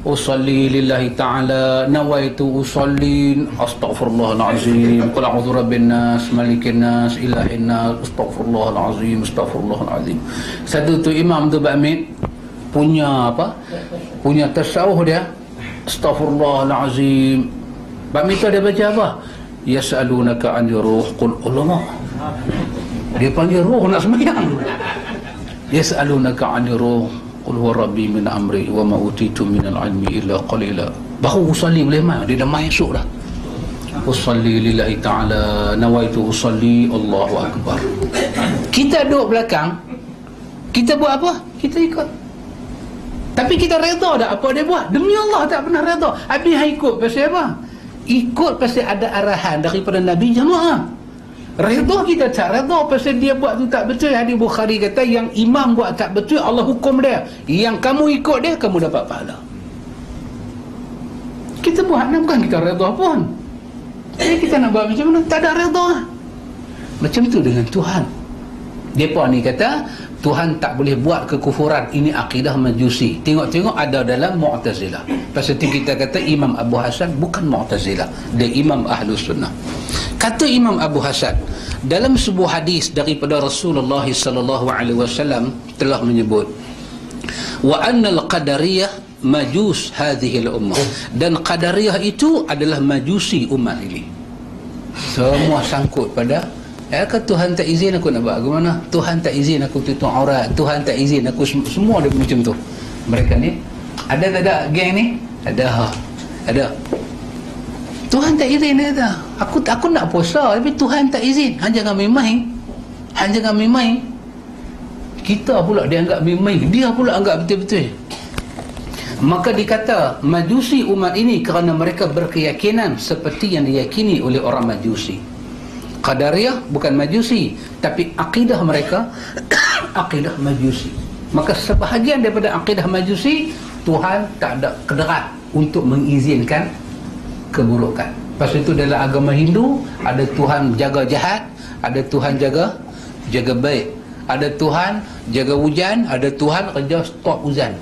usalli lillahi ta'ala, nawaitu usalli, astaghfirullahalazim, qul a'udzu birabbin nas, malikin nas, ilahin nas, astaghfirullahalazim, astaghfirullahalazim. Satu tu imam tu bakmit punya apa? Punya tasawuf dia, astaghfirullahalazim. Bakmit tu dia baca apa? Yas'alunaka 'anil ruh, qul ulama. Dia panggil ruh nak sembahyang. Yas'alunaka 'anil ruh, qul huwa rabbi min amri wa ma utitu minal ilmi illa qalila. Baru usalli boleh mai, dia dah mai esok dah. Usalli lillahi ta'ala, nawaitu usalli, Allahu akbar. Kita duduk belakang, kita buat apa? Kita ikut. Tapi kita reda tak apa dia buat? Demi Allah tak pernah reda. Habis ikut pasal apa? Ikut pasal ada arahan daripada Nabi jemaah. Reda kita tak reda pasal dia buat tu tak betul. Hadis Bukhari kata yang imam buat tak betul, Allah hukum dia. Yang kamu ikut dia, kamu dapat pahala. Kita buat bukan kita reda pun. Jadi kita nak buat macam mana? Tak ada reda. Macam tu dengan Tuhan. Depa ni kata Tuhan tak boleh buat kekufuran. Ini akidah Majusi. Tengok-tengok ada dalam Mu'tazilah. Pasal tu kita kata Imam Abu Hasan bukan Mu'tazilah, dia Imam Ahlus Sunnah. Kata Imam Abu Hasan dalam sebuah hadis daripada Rasulullah sallallahu alaihi wasallam telah menyebut wa annal qadariyah majus hadhihi al-ummah, dan qadariyah itu adalah majusi umat ini. Semua sangkut pada ke Tuhan tak izin aku nak buat bagaimana, Tuhan tak izin aku tutup aurat, Tuhan tak izin aku, semua dia macam tu. Mereka ni ada tak ada geng ni? Ada. Tuhan tak izin dia kata. Aku nak puasa tapi Tuhan tak izin. Hang jangan main-main. Kita pula dia anggap main-main, dia pula anggap betul-betul. Maka dikata Majusi umat ini kerana mereka berkeyakinan seperti yang diyakini oleh orang Majusi. Qadariyah bukan Majusi, tapi akidah mereka akidah Majusi. Maka sebahagian daripada akidah Majusi, Tuhan tak ada kedarat untuk mengizinkan keburukan. Pasal itu dalam agama Hindu ada Tuhan jaga jahat, ada Tuhan jaga baik, ada Tuhan jaga hujan, ada Tuhan kerja stop hujan,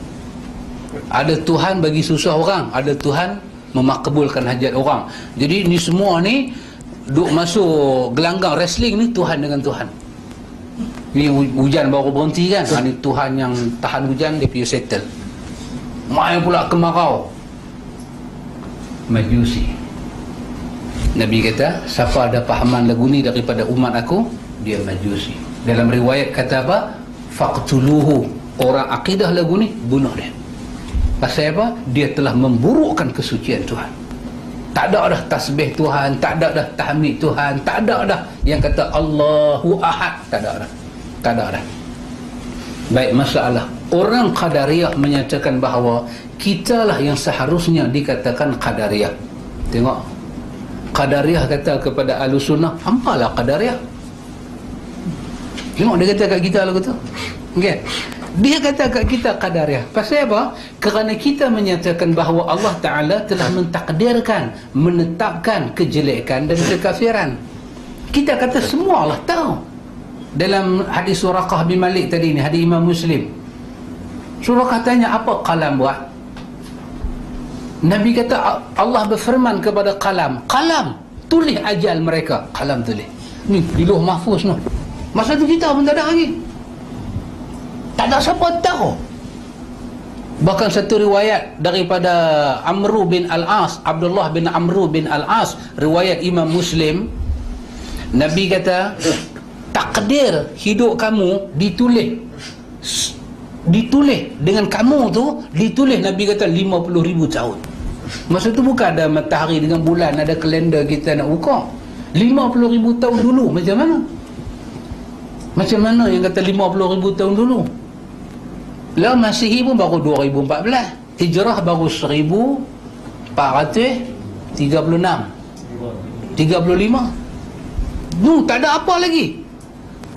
ada Tuhan bagi susah orang, ada Tuhan memakbulkan hajat orang. Jadi ni semua ni duk masuk gelanggang wrestling ni, Tuhan dengan Tuhan. Ni hujan baru berhenti kan, ni Tuhan yang tahan hujan, dia pergi settle. Main pula kemarau. Majusi. Nabi kata siapa ada pahaman lagu ni daripada umat aku, dia Majusi. Dalam riwayat kata apa? Faqtuluhu. Orang akidah lagu ni, bunuh dia. Pasal apa? Dia telah memburukkan kesucian Tuhan. Tak ada dah tasbih Tuhan, tak ada dah tahmid Tuhan, tak ada dah yang kata Allahu Ahad, tak ada dah. Baik, masalah orang Qadariyah menyatakan bahawa kitalah yang seharusnya dikatakan Qadariyah. Tengok, Qadariyah kata kepada Ahlus Sunnah, hampalah Qadariyah. Tengok dia kata kat kita lagu tu. Okey. Dia kata kat kita Qadariyah. Pasal apa? Kerana kita menyatakan bahawa Allah Ta'ala telah mentakdirkan, menetapkan kejelekan dan kekafiran. Kita kata semua Allah tahu. Dalam hadis Suraqah bin Malik tadi ni, hadis Imam Muslim, Suraqah tanya apa qalam buat? Nabi kata Allah berfirman kepada qalam, qalam, tulis ajal mereka. Qalam tulis. Ni di Lauh Mahfuz noh. Masa tu kita pun tak ada lagi. Tak ada siapa tahu. Bahkan satu riwayat daripada Amru bin Al-As, Abdullah bin Amru bin Al-As, riwayat Imam Muslim, Nabi kata takdir hidup kamu ditulis dengan kamu tu, ditulis Nabi kata 50,000 tahun. Masa tu bukan ada matahari dengan bulan, ada kalender kita nak buka. 50,000 tahun dulu macam mana? Macam mana yang kata 50,000 tahun dulu? Lah Masihi pun baru 2014, Hijrah baru 1436 35. Tak ada apa lagi.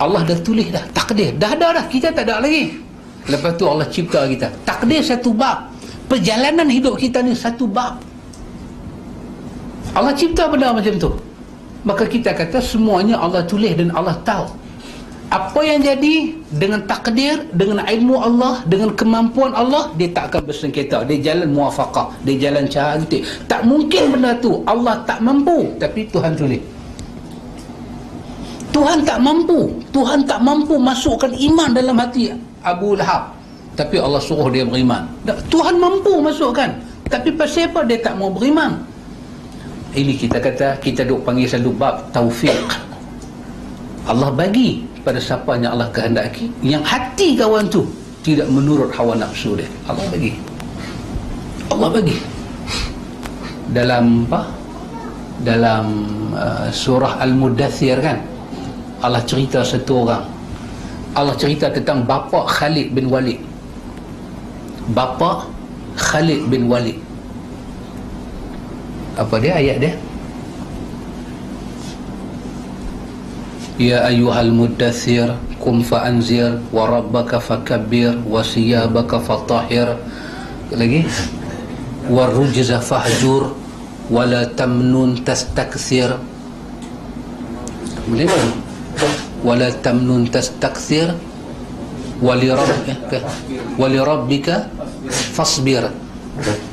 Allah dah tulis dah, takdir dah ada dah, kita tak ada lagi. Lepas tu Allah cipta kita. Takdir satu bab, perjalanan hidup kita ni satu bab. Allah cipta benda macam tu. Maka kita kata semuanya Allah tulis dan Allah tahu. Apa yang jadi dengan takdir, dengan ilmu Allah, dengan kemampuan Allah, dia tak akan bersengketa. Dia jalan muwafaqah, dia jalan cantik. Tak mungkin benda tu Allah tak mampu, tapi Tuhan tulis. Tuhan tak mampu. Tuhan tak mampu masukkan iman dalam hati Abu Lahab, tapi Allah suruh dia beriman. Tuhan mampu masukkan, tapi pasal apa dia tak mau beriman? Ini kita kata, kita duk panggil selalu bab taufik. Allah bagi pada siapa yang Allah kehendaki, yang hati kawan tu tidak menurut hawa nafsu dia. Allah bagi. Allah bagi. Dalam apa? Dalam surah Al-Mudaththir kan, Allah cerita satu orang. Allah cerita tentang bapa Khalid bin Walid. Bapa Khalid bin Walid. Apa dia ayat dia? Ya ayyuhal mudaththir qum fa'anzir wa rabbaka fakabbir wa siyabaka fatahhir. Lagi wa rujza fahjur wa la tamnun tastakthir. Boleh tak? Wa la tamnun tastakthir wa li rabbika fasbir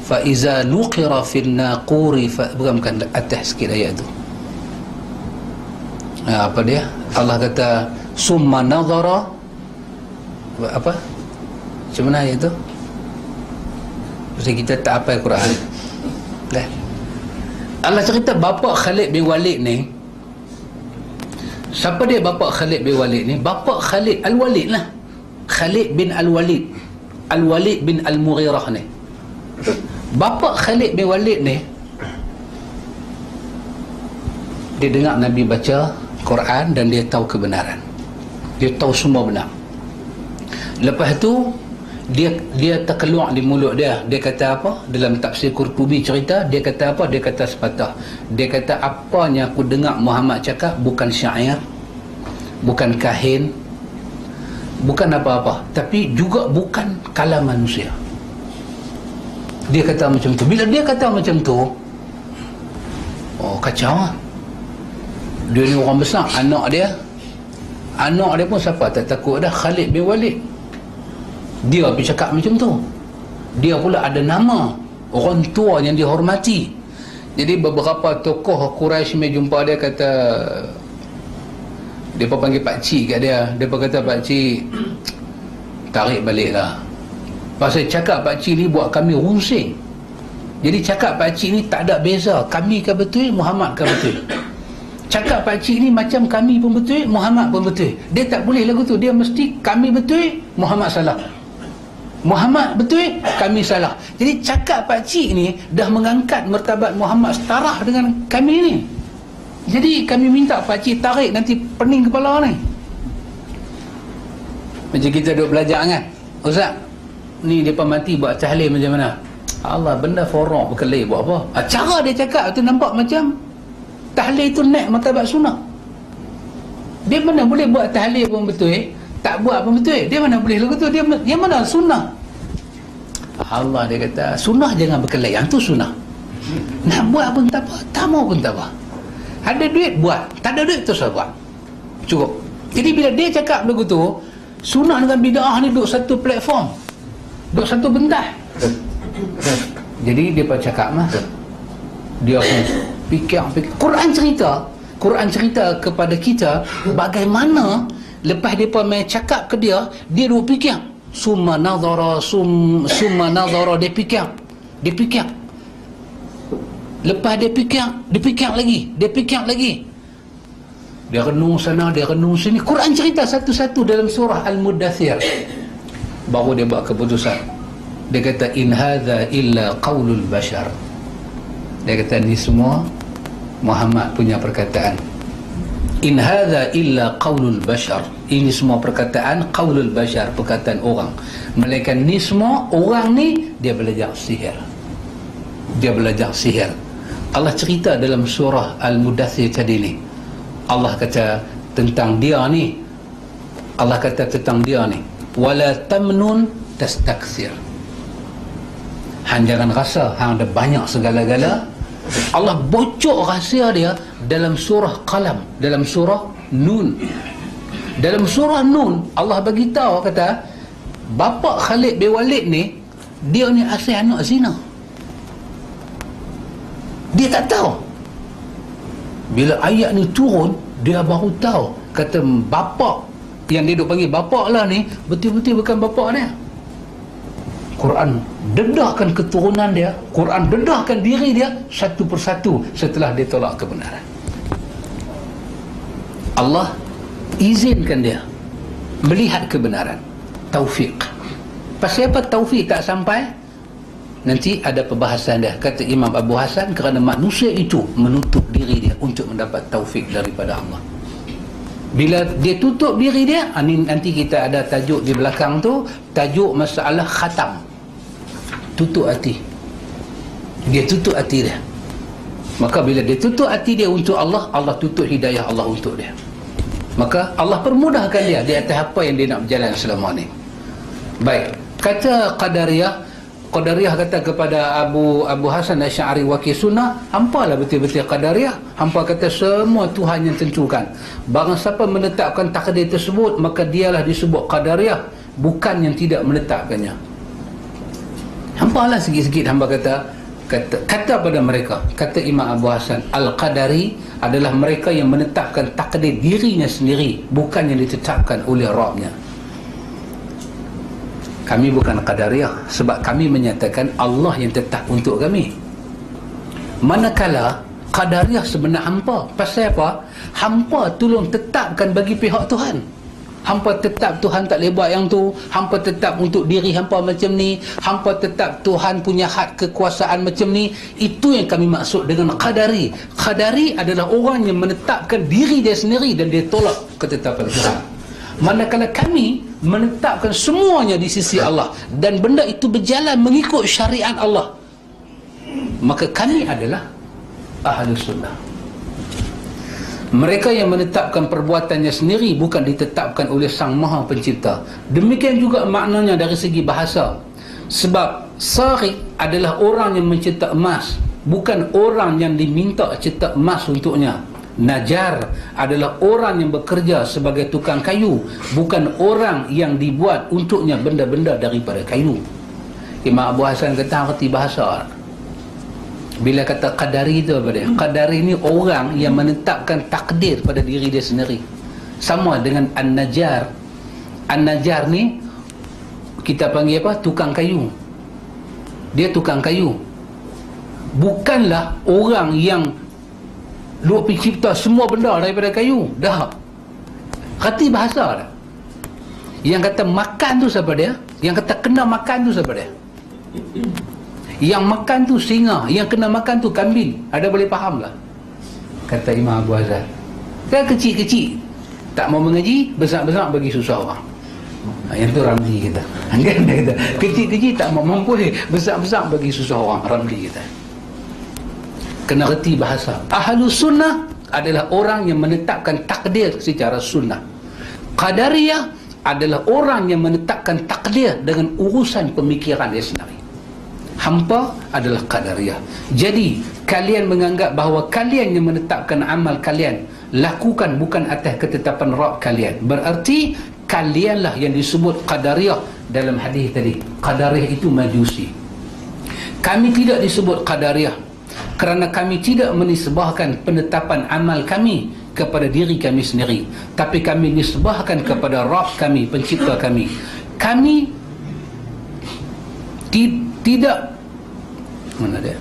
fa iza nuqira fil naquri bukan atas sikit ayat tu. Apa dia? Allah kata summa nadhara apa? Macam mana ayat tu? Pasal kita tak hafal Quran. Dah. Allah cerita bapa Khalid bin Walid ni. Siapa dia bapa Khalid bin Walid ni? Bapa Khalid Al-Walid lah. Khalid bin Al-Walid. Al-Walid bin Al-Mughirah ni. Bapa Khalid bin Walid ni, dia dengar Nabi baca Quran dan dia tahu kebenaran. Dia tahu semua benar. Lepas tu dia terkeluar di mulut dia. Dia kata apa? Dalam tafsir Qurtubi cerita, dia kata apa? Dia kata sepatah. Dia kata apa yang aku dengar Muhammad cakap bukan syair, bukan kahin, bukan apa-apa, tapi juga bukan kalam manusia. Dia kata macam tu. Bila dia kata macam tu, oh kacau lah. Dia ni orang besar. Anak dia pun siapa tak takut dah, Khalid bin Walid. Dia pergi cakap macam tu. Dia pula ada nama, orang tua yang dihormati. Jadi beberapa tokoh Quraisy mai jumpa dia, kata dia pun panggil pakcik kat dia. Dia pun kata, pakcik tarik balik lah, pasal cakap pakcik ni buat kami rusing. Jadi cakap pakcik ni tak ada beza, kami kan betul, Muhammad kan betul. Cakap pakcik ni macam kami pun betul, Muhammad pun betul. Dia tak boleh lagu tu. Dia mesti kami betul, Muhammad salah. Muhammad betul, kami salah. Jadi cakap pakcik ni dah mengangkat martabat Muhammad setara dengan kami ni. Jadi kami minta pakcik tarik, nanti pening kepala ni. Macam kita duk belajar kan, Ustaz, ni depa mati buat tahlil macam mana? Allah, benda forok berkelai buat apa? Cara dia cakap tu nampak macam tahlil tu naik martabat sunnah. Dia mana boleh buat tahlil pun betul, tak buat pun betul. Dia mana boleh lagu tu? Dia mana sunnah? Allah, dia kata sunnah jangan berkelai. Yang tu sunnah. Nak buat pun tak apa, tak mau pun tak apa. Ada duit buat, tak ada duit tu saya buat, cukup. Jadi bila dia cakap lagu tu, sunnah dengan bid'ah ni duduk satu platform, duduk satu bendah. Jadi dia cakap mah, dia pun fikir. Quran cerita kepada kita bagaimana lepas depa main cakap ke dia duk fikir. Summa nadhara, dia fikir. Lepas dia fikir lagi. Dia renung sana, dia renung sini. Quran cerita satu-satu dalam surah Al-Muddathir. Baru dia buat keputusan. Dia kata, in hadha illa qaulul bashar. Dia kata, ni semua Muhammad punya perkataan. In hadha illa qaulul bashar. Ini semua perkataan qaulul bashar, perkataan orang. Melainkan ni semua orang ni dia belajar sihir. Allah cerita dalam surah Al-Muddathir tadi ni. Allah kata tentang dia ni. Wala tamnun tastakthir. Hang jangan rasa hang ada banyak segala-gala. Allah bocor rahsia dia dalam surah Qalam, dalam surah Nun. Dalam surah Nun Allah bagi tahu, kata bapa Khalid bin Walid ni dia ni asal anak zina. Dia tak tahu. Bila ayat ni turun, dia baru tahu. Kata bapa yang dia duk panggil bapa lah ni betul-betul bukan bapa dia. Quran dedahkan keturunan dia, Quran dedahkan diri dia satu persatu setelah dia tolak kebenaran. Allah izinkan dia melihat kebenaran. Taufik. Pasal apa taufik tak sampai? Nanti ada perbahasan dia. Kata Imam Abu Hasan, kerana manusia itu menutup diri dia untuk mendapat taufik daripada Allah. Bila dia tutup diri dia, nanti kita ada tajuk di belakang tu, tajuk masalah khatam. Tutup hati. Dia tutup hati dia. Maka bila dia tutup hati dia untuk Allah, Allah tutup hidayah Allah untuk dia. Maka Allah permudahkan dia di atas apa yang dia nak berjalan selama ni. Baik, kata Qadariyah kata kepada Abu Hasan Asy'ari wakil sunnah, hampalah betul-betul Qadariyah. Hampa kata semua Tuhan yang tentukan. Barang siapa menetapkan takdir tersebut, maka dialah disebut Qadariyah, bukan yang tidak menetapkannya. Hampalah sikit-sikit hamba kata pada mereka, kata Imam Abu Hasan, Al-Qadari adalah mereka yang menetapkan takdir dirinya sendiri, bukan yang ditetapkan oleh Rabbnya. Kami bukan Qadariyah, sebab kami menyatakan Allah yang tetap untuk kami. Manakala Qadariyah sebenar hampa. Pasal apa? Hampa tolong tetapkan bagi pihak Tuhan. Hampa tetap Tuhan tak boleh buat yang tu. Hampa tetap untuk diri hampa macam ni. Hampa tetap Tuhan punya had kekuasaan macam ni. Itu yang kami maksud dengan Qadari. Qadari adalah orang yang menetapkan diri dia sendiri dan dia tolak ketetapan Tuhan. Manakala kami menetapkan semuanya di sisi Allah dan benda itu berjalan mengikut syariat Allah, maka kami adalah Ahlus Sunnah. Mereka yang menetapkan perbuatannya sendiri, bukan ditetapkan oleh Sang Maha Pencipta. Demikian juga maknanya dari segi bahasa. Sebab Sari adalah orang yang mencetak emas, bukan orang yang diminta cetak emas untuknya. Najar adalah orang yang bekerja sebagai tukang kayu, bukan orang yang dibuat untuknya benda-benda daripada kayu. Imam Abu Hasan kata arti bahasa. Bila kata Qadari itu apa dia? Qadari ni orang yang menetapkan takdir pada diri dia sendiri. Sama dengan An-Najar. An-Najar ni kita panggil apa? Tukang kayu. Dia tukang kayu. Bukanlah orang yang duk pencipta semua benda daripada kayu. Dah. Reti bahasa dah. Yang kata makan tu siapa dia? Yang kata kena makan tu siapa dia? Yang makan tu singa, yang kena makan tu kambing. Ada boleh faham lah? Kata Imam Abu Hasan. Kan kecil-kecil tak mau mengaji, besar-besar bagi susah orang. Yang tu Ramli kita. Kan dia kata kecil-kecil tak mau mampu, besar-besar bagi susah orang. Ramli kita. Kena reti bahasa. Ahlus Sunnah adalah orang yang menetapkan takdir secara sunnah. Qadariyah adalah orang yang menetapkan takdir dengan urusan pemikiran dia sendiri. Hampa adalah Qadariyah. Jadi kalian menganggap bahawa kalian yang menetapkan amal kalian, lakukan bukan atas ketetapan Rabb kalian. Berarti kalianlah yang disebut Qadariyah dalam hadis tadi. Qadariyah itu Majusi. Kami tidak disebut Qadariyah kerana kami tidak menisbahkan penetapan amal kami kepada diri kami sendiri, tapi kami nisbahkan kepada Rabb kami, pencipta kami. Kami tidak, mana dia?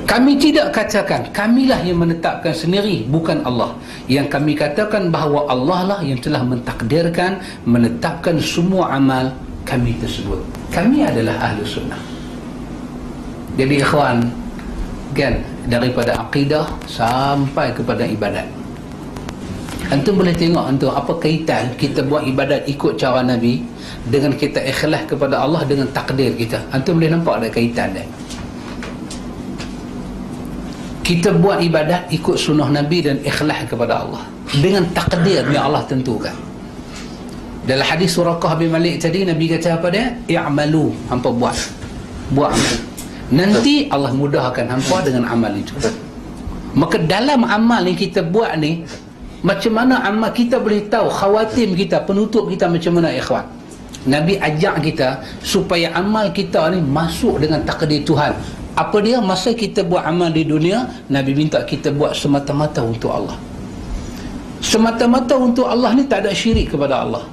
Kami tidak katakan kamilah yang menetapkan sendiri, bukan Allah. Yang kami katakan bahawa Allah lah yang telah mentakdirkan, menetapkan semua amal kami tersebut. Kami adalah ahlu sunnah. Jadi ikhwan, kan, daripada akidah sampai kepada ibadat, antum boleh tengok antum apa kaitan kita buat ibadat ikut cara Nabi dengan kita ikhlas kepada Allah dengan takdir kita. Antum boleh nampak ada kaitan dia. Kita buat ibadat ikut sunnah Nabi dan ikhlas kepada Allah dengan takdir yang Allah tentukan. Dalam hadis Suraqah bin Malik tadi, Nabi kata apa dia? I'malu, hampa buat amal, nanti Allah mudahkan hampa dengan amal itu. Maka dalam amal yang kita buat ni, macam mana amal kita boleh tahu khawatim kita, penutup kita macam mana, ikhwan? Nabi ajak kita supaya amal kita ni masuk dengan takdir Tuhan. Apa dia? Masa kita buat amal di dunia, Nabi minta kita buat semata-mata untuk Allah. Semata-mata untuk Allah ni tak ada syirik kepada Allah.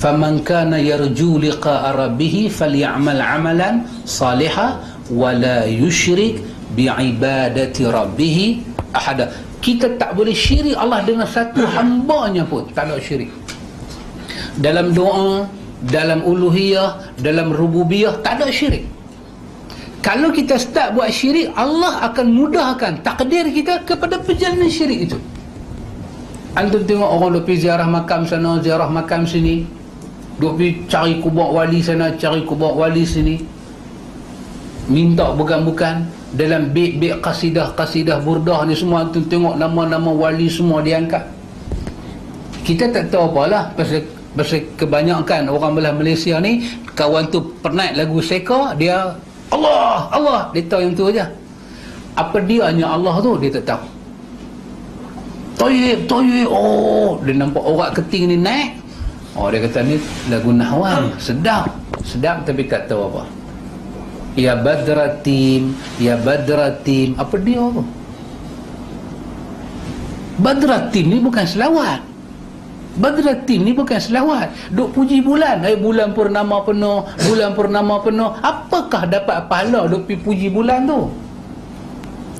Faman kana yarju liqa'a rabbih falyamal 'amalan salihan wa la yusyrik bi'ibadati rabbih ahada. Kita tak boleh syirik Allah dengan satu hambanya pun, tak ada syirik. Dalam doa, dalam uluhiyah, dalam rububiyah, tak ada syirik. Kalau kita start buat syirik, Allah akan mudahkan takdir kita kepada perjalanan syirik itu. Antum tengok orang duk pergi ziarah makam sana, ziarah makam sini, duk pergi cari kubur wali sana, cari kubur wali sini, minta bukan-bukan. Dalam bait-bait qasidah burdah ni semua antum tengok nama-nama wali semua diangkat. Kita tak tahu apalah pasal kebanyakan orang belah Malaysia ni, kawan tu penat lagu seka, dia Allah, dia tahu yang tu aja. Apa dia hanya Allah tu dia tak tahu. Toyib, oh, dia nampak orang keting ni naik. Oh, dia kata ni lagu Nahwan, sedap tapi tak tahu apa. Ya Badratim, apa dia tu? Badratim ni bukan selawat. Duk puji bulan, bulan purnama penuh. Apakah dapat pahala duk puji bulan tu?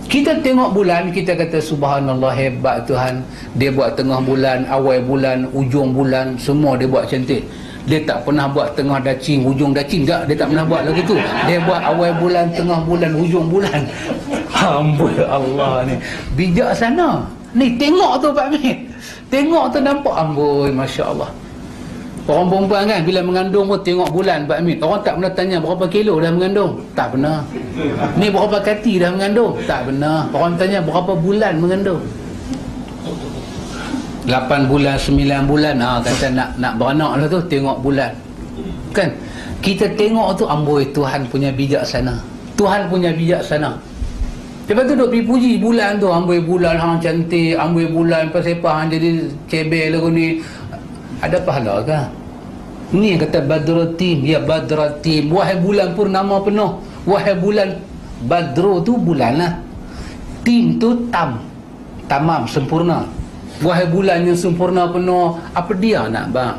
Kita tengok bulan, kita kata subhanallah, hebat Tuhan, dia buat tengah bulan, awal bulan, ujung bulan, semua dia buat cantik. Dia tak pernah buat tengah dacing, hujung dacing, tak, dia tak pernah buat lagu tu. Dia buat awal bulan, tengah bulan, hujung bulan. Amboi Allah ni, bijak sana. Ni tengok tu Pak Min, tengok tu nampak, amboi Masya Allah. Orang perempuan kan bila mengandung pun tengok bulan Pak Min. Orang tak pernah tanya berapa kilo dah mengandung, tak pernah. Ni berapa kati dah mengandung, tak pernah. Orang tanya berapa bulan mengandung, 8 bulan, 9 bulan, kata nak beranak lah tu, tengok bulan kan. Kita tengok tu, amboi Tuhan punya bijaksana. Lepas tu duk pergi puji bulan tu, amboi bulan hang cantik, amboi bulan pasal apa hang jadi cebel lagu ni. Ada pahala ke? Ni yang kata Badratim, ya Badratim, wahai bulan purnama penuh, wahai bulan. Badro tu bulan lah, tim tu tamam, sempurna. Wahai bulan yang sempurna penuh, apa dia nak bang?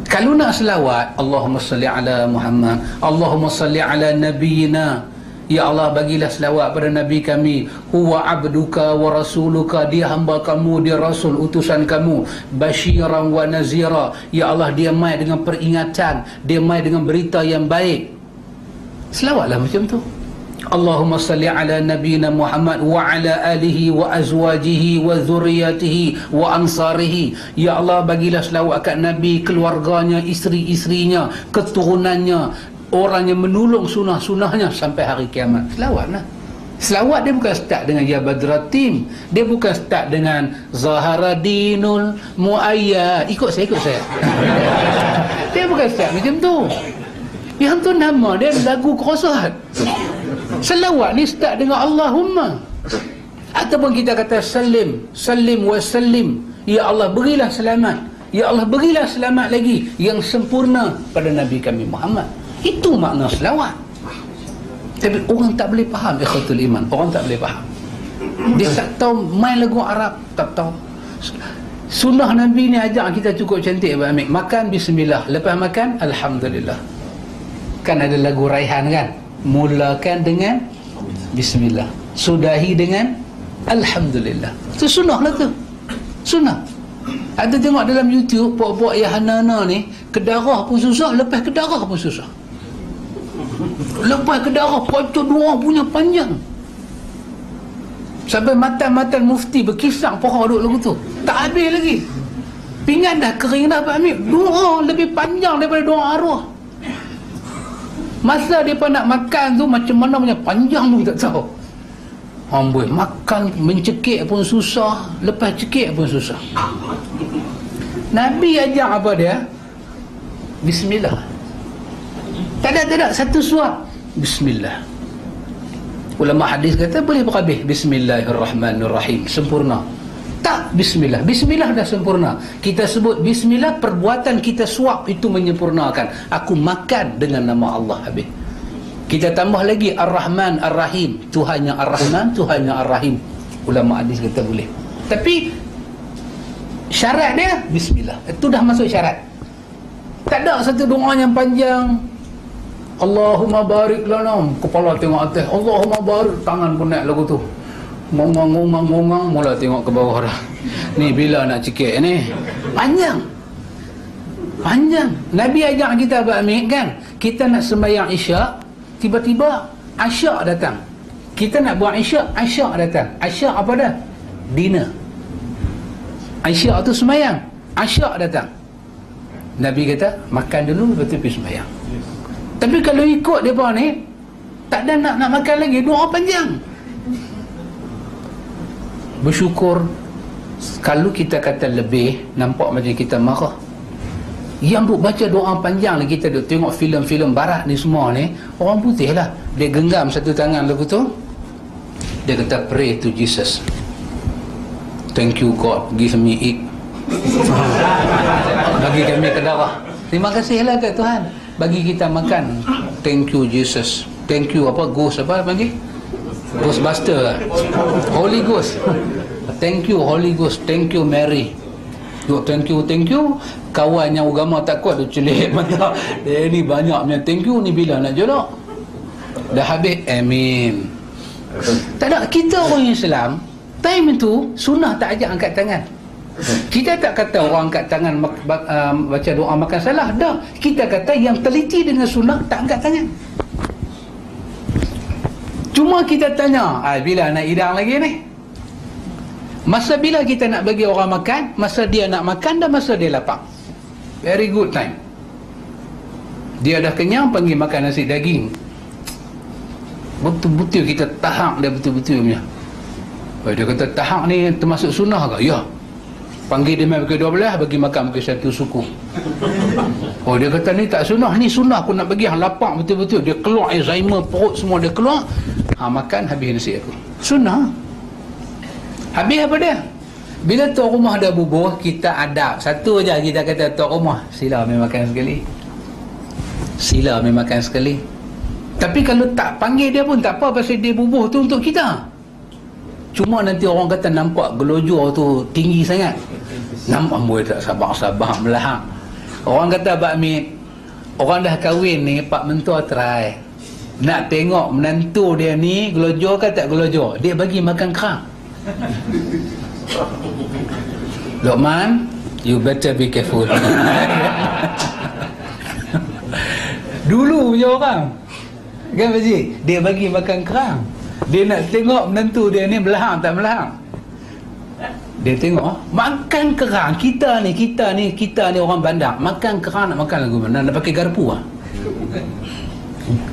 Kalau nak selawat, Allahumma salli ala Muhammad, Allahumma salli ala nabiyyina, ya Allah bagilah selawat pada Nabi kami, huwa abduka wa rasuluka, dia hamba kamu, dia rasul utusan kamu, basyiran wa nazira, ya Allah dia mai dengan peringatan, dia mai dengan berita yang baik. Selawatlah macam tu. Allahumma salli ala nabiyina Muhammad wa ala alihi wa azwajihi wa zurriyatihi wa ansarihi, ya Allah bagilah selawat kat Nabi, keluarganya, isteri-isterinya, keturunannya, orang yang menulung sunnah-sunnahnya sampai hari kiamat. Selawatlah. Selawat dia bukan start dengan ya Badratim, dia bukan start dengan Zaharadinul Muayyad, ikut saya dia bukan start macam tu. Yang tu nama dia lagu qasad. Selawat ni start dengan Allahumma, ataupun kita kata salim wa sallim, ya Allah berilah selamat, Ya Allah, berilah selamat lagi yang sempurna pada Nabi kami Muhammad. Itu makna selawat. Tapi orang tak boleh faham ikhwatul iman. Orang tak boleh faham. Dia tak tahu main lagu Arab, tak tahu. Sunnah Nabi ni ajak kita cukup cantik, Abang Amik. Makan bismillah, lepas makan alhamdulillah. Kan ada lagu Raihan kan, mulakan dengan bismillah, sudahi dengan alhamdulillah. Itu sunnah lah tu, sunnah. Ada tengok dalam YouTube puak-puak Yahanana ni, kedarah pun susah, lepas kedarah pun susah. Lepas kedarah baca doa punya panjang sampai matan-matan mufti berkisang porah duduk lagu tu, tak habis lagi. Pinggan dah kering dah Pak Amir. Doa lebih panjang daripada doa arwah. Masa dia nak makan tu macam mana punya panjang tu tak tahu. Amboi, makan mencekik pun susah, lepas cekik pun susah. Nabi ajak apa dia? Bismillah. Tak ada satu suap bismillah. Ulama hadis kata boleh berhabis bismillahirrahmanirrahim, sempurna. Tak, bismillah. Bismillah dah sempurna. Kita sebut bismillah, perbuatan kita suap itu menyempurnakan. Aku makan dengan nama Allah habis. Kita tambah lagi Ar-Rahman Ar-Rahim, Tuhan yang Ar-Rahman, Tuhan yang Ar-Rahim. Ulama hadis kata boleh. Tapi syarat dia bismillah. Itu dah masuk syarat. Tak ada satu doa yang panjang. Allahumma barik lana, kepala tengok atas, Allahumma barik, tangan pun naik lagu tu, ngomong, mula tengok ke bawah dah. Ni bila nak cekik ni, panjang. Nabi ajak kita Abang kan, kita nak sembahyang isyak, tiba-tiba asyak datang. Kita nak buat isyak, asyak datang. Asyak apa dah? Dinner. Asyak tu sembahyang, asyak datang. Nabi kata makan dulu, lepas tu pergi sembahyang. Tapi kalau ikut mereka ni, tak ada nak makan lagi, doa panjang. Bersyukur kalau kita kata lebih, nampak macam kita marah. Yang duk baca doa panjang lagi, kita duk tengok filem-filem barat ni semua ni, orang putih lah. Dia genggam satu tangan lagu tu, dia kata pray to Jesus, thank you God, give me it. Bagi kami ke darah, terima kasihlah kat Tuhan bagi kita makan. Thank you Jesus, thank you apa, ghost apa panggil, Ghostbuster lah, Holy Ghost. Thank you Holy Ghost, thank you Mary. Thank you kawan yang agama tak kuat tu celik mata dia ni banyak punya thank you ni, bila nak jolok dah habis amin. Tak ada. Kita orang Islam time itu sunnah tak ajak angkat tangan. Kita tak kata orang angkat tangan baca doa makan salah, dah. Kita kata yang teliti dengan sunnah tak angkat tangan. Cuma kita tanya, bila nak hidang lagi ni? Masa bila kita nak bagi orang makan, masa dia nak makan dan masa dia lapar. Very good time. Dia dah kenyang, panggil makan nasi daging. Betul-betul kita tahak dia betul-betul punya. Dia kata tahak ni termasuk sunnah ke? Ya. Panggil dia main pukul 12, bagi makan pukul 1 suku. Dia kata ni tak sunnah, ni sunnah aku nak bagi yang lapar betul-betul. Dia keluar Alzheimer, perut semua dia keluar. Makan habis nasi aku. Sunnah. Habis apa dia? Bila tuan rumah dah bubuh, kita adab. Satu aja kita kata tuan rumah, sila main makan sekali. Sila main makan sekali. Tapi kalau tak panggil dia pun tak apa, pasal dia bubuh tu untuk kita. Cuma nanti orang kata nampak gelojoh tu tinggi sangat. Nampak boleh tak sabar-sabar melahak. Orang kata Pak Mit, orang dah kahwin ni, Pak Mentua try nak tengok menantu dia ni gelojoh ke tak gelojoh, dia bagi makan kerang. Luqman, you better be careful. Dulu punya orang kan Pakcik, dia bagi makan kerang. Dia nak tengok menantu dia ni belahang tak belahang. Dia tengok makan kerang. Kita ni orang bandar, makan kerang nak makan lagu mana? Nak pakai garpu ah.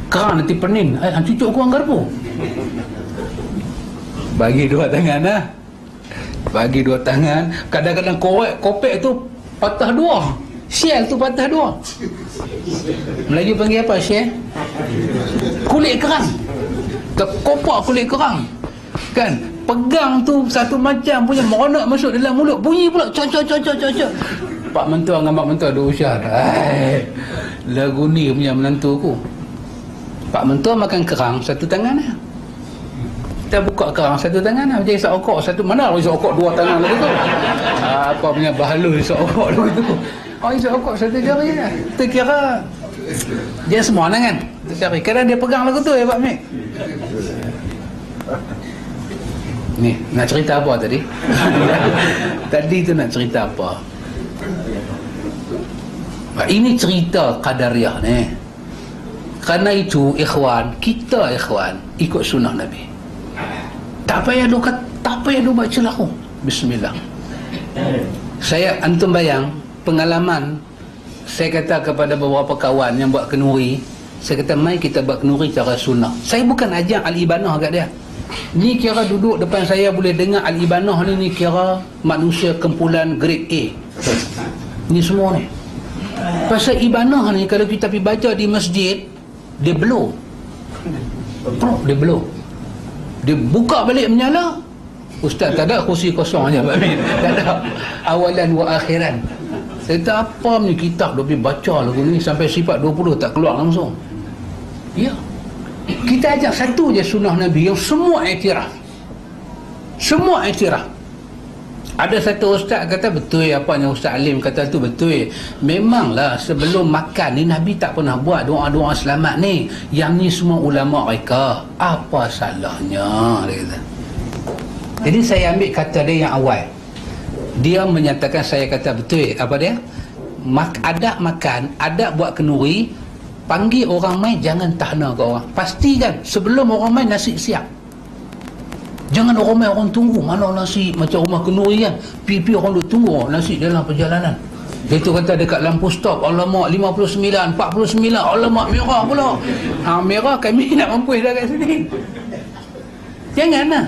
Kerang nanti penin, cucuk kurang garpu. Bagi dua tangan lah. Bagi dua tangan. Kadang-kadang kopek tu patah dua. Shell tu patah dua. Melayu panggil apa shell? Kulit kerang. Terkopak kulit kerang. Kan? Pegang tu satu macam punya meronak masuk dalam mulut. Bunyi pula. Cok. Pak Mentua dengan Mak Mentua dua usia. Lagu ni punya menantu aku. Pak Mentua makan kerang satu tangan lah. Kita buka kerang satu tangan lah. Macam isap okok satu. Mana orang isap okok dua tangan lagu tu? Apa punya bahalul isap okok lagu tu? Oh, isap okok satu jari lah. Kita kira dia semua tangan. Cari. Kadang dia pegang lagu tu ya Pak Mek. Ni, nak cerita apa tadi? Tadi tu nak cerita apa? Ini cerita Qadariyah ni. Kerana itu ikhwan, kita ikhwan ikut sunnah Nabi. Tak payah lu baca lagu. Bismillah. Saya antum bayang pengalaman saya kata kepada beberapa kawan yang buat kenuri, saya kata mai kita buat kenuri cara sunnah. Saya bukan ajar al-ibanah kat dia. Ni kira duduk depan saya boleh dengar al-ibanah ni kira manusia kumpulan grade A. Ni semua ni. Pasal ibanah ni kalau kita pergi baca di masjid, dia blow. Dia blow. Dia buka balik menyala. Ustaz tak ada kursi kosong je. Tak ada awalan wa akhiran. Saya kata apa ni kitab dia pergi baca lagu ni sampai sifat 20 tak keluar langsung. Ya. Kita ajak satu je sunnah Nabi yang semua iktiraf. Semua iktiraf. Ada satu ustaz kata betul apa yang Ustaz Alim kata tu betul. Memanglah sebelum makan ni Nabi tak pernah buat doa-doa selamat ni. Yang ni semua ulama reka. Apa salahnya? Dia kata. Jadi saya ambil kata dia yang awal. Dia menyatakan saya kata betul. Apa dia? Adab makan, adab buat kenduri. Panggil orang main, jangan tahna ke orang. Pastikan sebelum orang main nasi siap. Jangan orang main orang tunggu. Mana nasi macam rumah kenduri kan. Pipi orang duk tunggu nasi dalam perjalanan. Dia tu kata dekat lampu stop, alamak 59, 49, alamak merah pula. Merah kami nak mampus dah kat sini. Janganlah.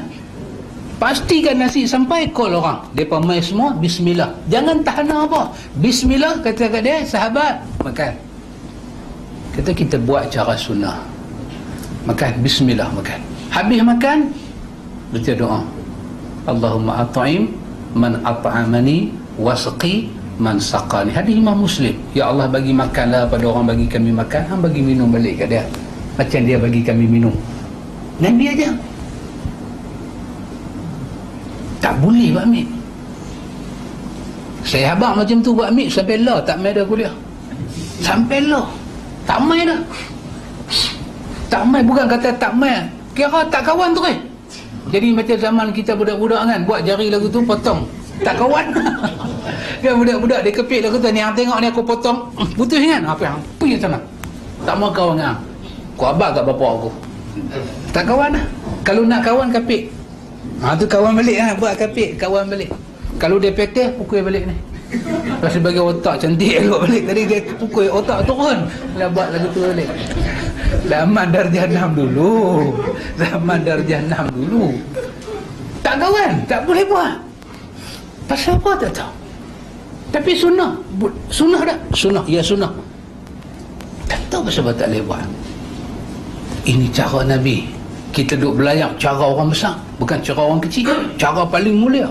Pastikan nasi sampai call orang. Depa mai semua bismillah. Jangan tahna apa. Bismillah kata kat dia, sahabat makan. Kata kita buat cara sunnah. Makan bismillah makan. Habis makan baca doa. Allahumma at'im man at'amani wasqi man saqani. Hadis Imam Muslim. Ya Allah bagi makanlah pada orang bagi kami makan, hang bagi minum balik kat dia. Macam dia bagi kami minum. Nabi aja. Tak boleh Pak Amir. Saya habaq macam tu Pak Amir sampai lah tak mai dah kuliah. Sampai lah. Tak mai dah. Tak mai bukan kata tak mai. Kira tak kawan tu kan. Jadi macam zaman kita budak-budak kan, buat jari lagu tu potong. Tak kawan. Kan budak-budak dia kepit lagu tu, ni hang tengok ni aku potong. Putus kan? Apa yang? Pergi sana. Tak mau kawan dengan hang. Aku abang kat bapak aku. Tak kawan lah. Kalau nak kawan kapit. Tu kawan balik lah, buat kapit, kawan balik. Kalau dia peteh, pukul balik ni. Lepas bagi otak cantik elok balik. Tadi dia pukul otak turun. Lah buat lagu tu balik. Zaman darjah 6 dulu. Zaman darjah 6 dulu. Tak kawan, tak boleh buat. Pasal apa tak tahu. Tapi sunnah. Sunnah tak? Sunnah, ya sunnah. Tak tahu pasal apa tak boleh buat. Ini cara Nabi. Kita duduk belayar cara orang besar, bukan cara orang kecil. Cara paling mulia.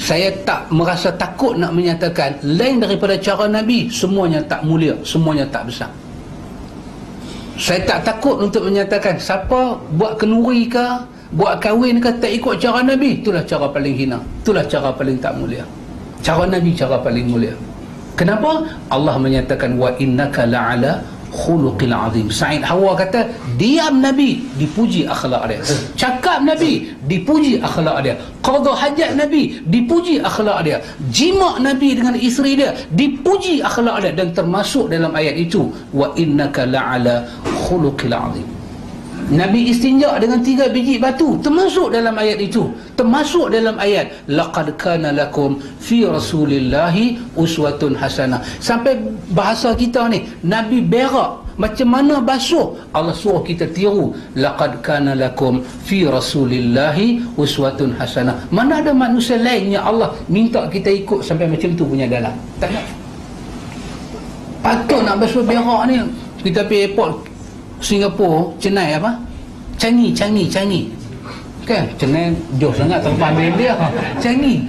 Saya tak merasa takut nak menyatakan lain daripada cara Nabi, semuanya tak mulia, semuanya tak besar. Saya tak takut untuk menyatakan siapa buat kenuri ke, buat kahwin ke tak ikut cara Nabi, itulah cara paling hina, itulah cara paling tak mulia. Cara Nabi cara paling mulia. Kenapa? Allah menyatakan wa innaka la'ala khuluqil azim. Sa'id Hawa kata diam Nabi dipuji akhlak dia, cakap Nabi dipuji akhlak dia, qada hajat Nabi dipuji akhlak dia, jima' Nabi dengan isteri dia dipuji akhlak dia. Dan termasuk dalam ayat itu wa innaka la'ala khuluqil azim. Nabi istinja dengan 3 biji batu, termasuk dalam ayat itu. Termasuk dalam ayat laqad kana lakum fi rasulillahi uswatun hasanah. Sampai bahasa kita ni, Nabi berak macam mana basuh, Allah suruh kita tiru laqad kana lakum fi rasulillahi uswatun hasanah. Mana ada manusia lain yang Allah minta kita ikut sampai macam tu punya dalam. Tak nak. Patut nak basuh berak ni. Kita pergi airport Singapura, Chennai apa? Changi. Kan? Chennai jauh sangat tempat dia. Changi.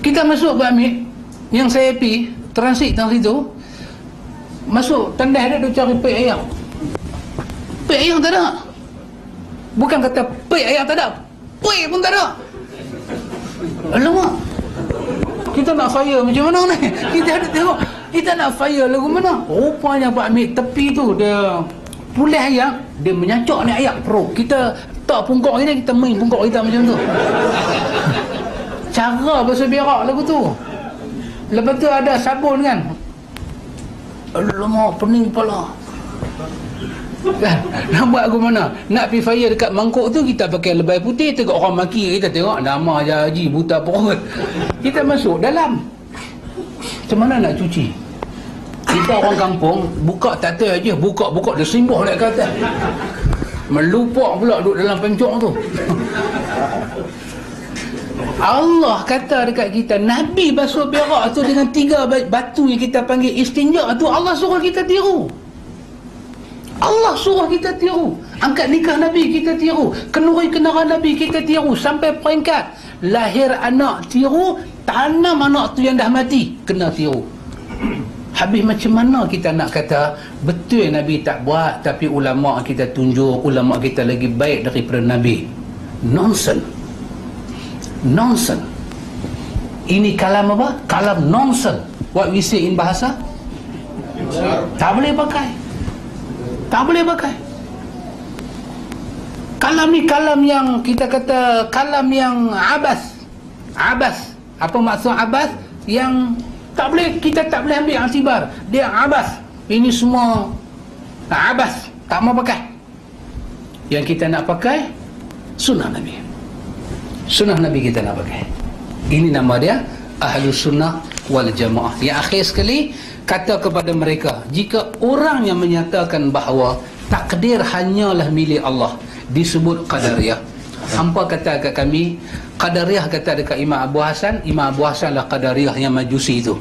Kita masuk Pak Amir, yang saya pergi transit tang situ, masuk tandas dia cari pek ayam. Pek ayam tak ada. Bukan kata pek ayam tak ada, pek pun tak ada. Alamak, kita nak fire macam mana ni? Kita ada tengok, kita nak fire lagu mana? Rupanya Pak Amir, tepi tu dia pulih ayam, dia menyacok ni ayam perut. Kita tak pungkok kita, kita main pungkok kita macam tu. Cara basuh berak lagu tu. Lepas tu ada sabun kan. Alamak, pening kepala. Kan? Nak buat aku mana? Nak pergi fire dekat mangkuk tu, kita pakai lebay putih. Tengok orang maki, kita tengok nama je haji buta perut. Kita masuk dalam. Macam mana nak cuci? Kita orang kampung, buka tak tahu aja, buka dia simbuh naik ke atas. Melupak pula duduk dalam pencok tu. Allah kata dekat kita, Nabi basuh berak tu dengan 3 batu yang kita panggil istinja tu, Allah suruh kita tiru. Allah suruh kita tiru. Angkat nikah Nabi kita tiru, kenuri kenara Nabi kita tiru, sampai peringkat lahir anak tiru, tanam anak tu yang dah mati kena tiru. Habis macam mana kita nak kata betul Nabi tak buat, tapi ulama kita tunjuk ulama kita lagi baik daripada Nabi? Nonsense. Nonsense. Ini kalam apa? Kalam nonsense. What we say in bahasa? Tak boleh pakai. Tak boleh pakai. Kalam ni kalam yang kita kata kalam yang abas. Abas. Apa maksud abas? Yang tak boleh, kita tak boleh ambil aktibar. Dia abas. Ini semua abas. Tak mau pakai. Yang kita nak pakai sunnah Nabi. Sunnah Nabi kita nak pakai. Ini nama dia Ahlus Sunnah wal Jamaah. Yang akhir sekali, kata kepada mereka, jika orang yang menyatakan bahawa takdir hanyalah milik Allah, disebut Qadariyah. Hampa kata kat kami, Qadariyah kata dekat Imam Abu Hasan, Imam Abu Hasan lah Qadariyah yang Majusi itu.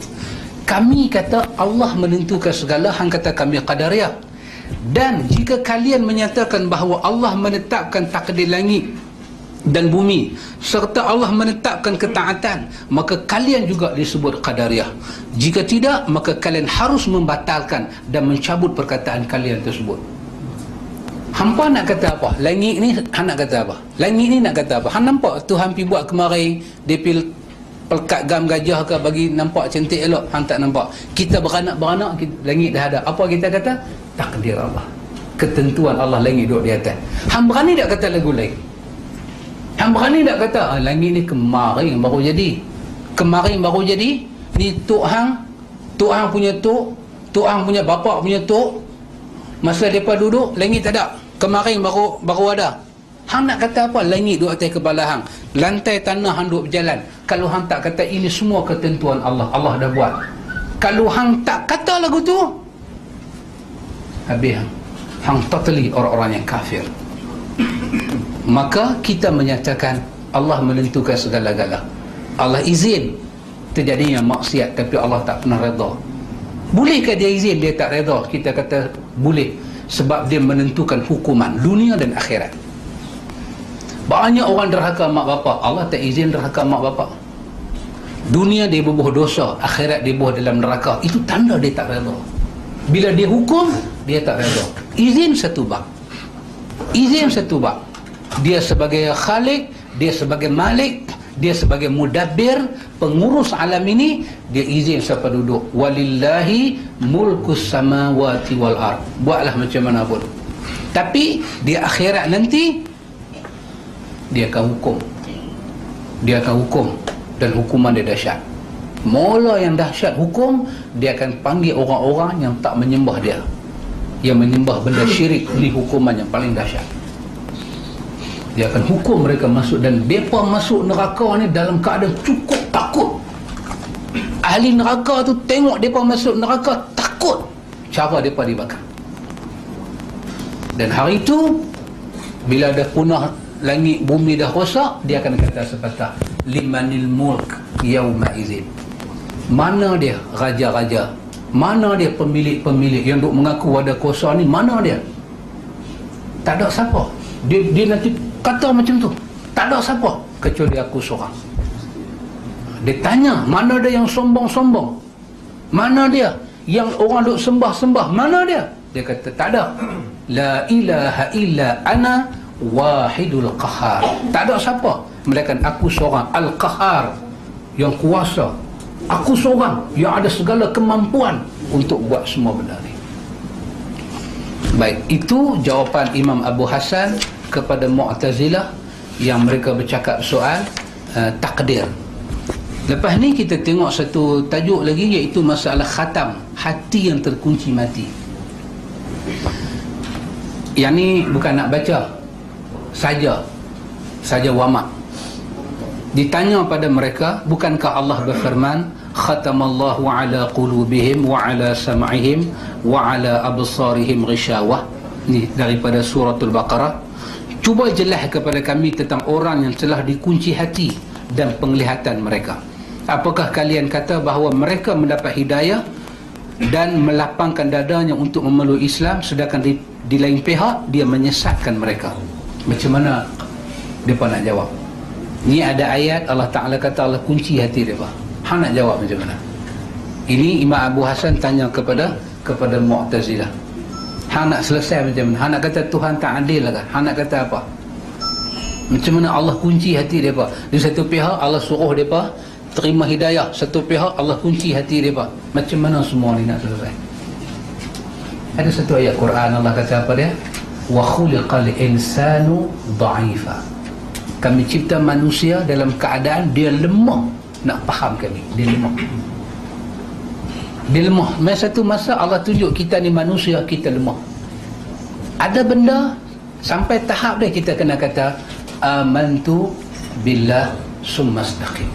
Kami kata Allah menentukan segala, hang kata kami Qadariyah. Dan jika kalian menyatakan bahawa Allah menetapkan takdir langit dan bumi, serta Allah menetapkan ketaatan, maka kalian juga disebut Qadariyah. Jika tidak, maka kalian harus membatalkan dan mencabut perkataan kalian tersebut. Hampa nak kata apa? Langit ni hang nak kata apa? Langit ni nak kata apa? Hang nampak Tuhan pi buat kemarin, dia pi pelkat gam gajah ke bagi nampak cantik elok, hang tak nampak. Kita beranak-beranak, langit dah ada. Apa kita kata? Takdir Allah. Ketentuan Allah, langit duduk di atas. Hang berani tak kata lagu lain? Hang berani tak kata langit ni kemarin baru jadi? Kemarin baru jadi? Ni tok hang punya tok, tok hang punya bapak punya tok. Masa depa duduk, langit tak ada. Kemarin baru ada. Hang nak kata apa? Langit duduk atas kepala hang. Lantai tanah hang duduk berjalan. Kalau hang tak kata ini semua ketentuan Allah, Allah dah buat. Kalau hang tak kata lagu tu, habis hang totally orang-orang yang kafir. Maka kita menyatakan Allah menentukan segala-gala. Allah izin terjadinya maksiat, tapi Allah tak pernah redha. Bolehkah dia izin, dia tak redha? Kita kata boleh, sebab dia menentukan hukuman dunia dan akhirat. Banyak orang derhaka mak bapak, Allah tak izin derhaka mak bapak. Dunia dia berbuat dosa, akhirat dia buat dalam neraka. Itu tanda dia tak redha. Bila dia hukum, dia tak redha. Izin satu bab, izin satu bab. Dia sebagai khalik, dia sebagai malik, dia sebagai mudabbir, pengurus alam ini, dia izin siapa duduk. Walillahi mulkus samawati wal ard. Buatlah macam mana pun. Tapi di akhirat nanti dia akan hukum. Dia akan hukum, dan hukuman dia dahsyat. Mula yang dahsyat hukum, dia akan panggil orang-orang yang tak menyembah dia, yang menyembah benda syirik, beri hukuman yang paling dahsyat. Dia akan hukum mereka masuk, dan mereka masuk neraka ni dalam keadaan cukup takut. Ahli neraka tu tengok mereka masuk neraka, takut cara mereka dibakar. Dan hari itu bila dah punah, langit bumi dah rosak, dia akan kata sepatah, limanil mulk yauma izin. Mana dia raja-raja, mana dia pemilik-pemilik yang duk mengaku ada kuasa ni, mana dia? Tak ada siapa. Dia nanti kata macam tu, tak ada siapa kecuali aku seorang. Dia tanya, mana ada yang sombong-sombong? Mana dia? Yang orang duk sembah-sembah, mana dia? Dia kata, tak ada. La ilaha illa ana wahidul qahar. Tak ada siapa melainkan aku seorang al-qahar, yang kuasa. Aku seorang yang ada segala kemampuan untuk buat semua benda ni. Baik, itu jawapan Imam Abu Hasan kepada Mu'tazilah yang mereka bercakap soal takdir. Lepas ni kita tengok satu tajuk lagi, iaitu masalah khatam, hati yang terkunci mati. Yang ni bukan nak baca saja wamak. Ditanya pada mereka, bukankah Allah berfirman, khatamallahu ala qulubihim wa ala sam'ihim wa ala absarihim ghishawah. Ni daripada suratul Baqarah. Cuba jelas kepada kami tentang orang yang telah dikunci hati dan penglihatan mereka. Apakah kalian kata bahawa mereka mendapat hidayah dan melapangkan dadanya untuk memeluk Islam, sedangkan di lain pihak dia menyesatkan mereka? Macam mana mereka nak jawab? Ni ada ayat Allah Ta'ala kata Allah kunci hati mereka. Hang nak jawab macam mana? Ini Imam Abu Hasan tanya kepada Mu'tazilah. Hang nak selesai macam mana? Hang nak kata Tuhan tak adil lah kan? Hang nak kata apa? Macam mana Allah kunci hati mereka? Di satu pihak Allah suruh mereka terima hidayah, satu pihak Allah kunci hati mereka. Macam mana semua ni nak selesai? Ada satu ayat Quran Allah kata apa dia? Wa khuliqal insanu dha'ifa. Kami cipta manusia dalam keadaan dia lemah nak faham kami. Dia lemah. Masa satu masa Allah tunjuk kita ni manusia, kita lemah. Ada benda sampai tahap dia kita kena kata amantu billah summa istaqim.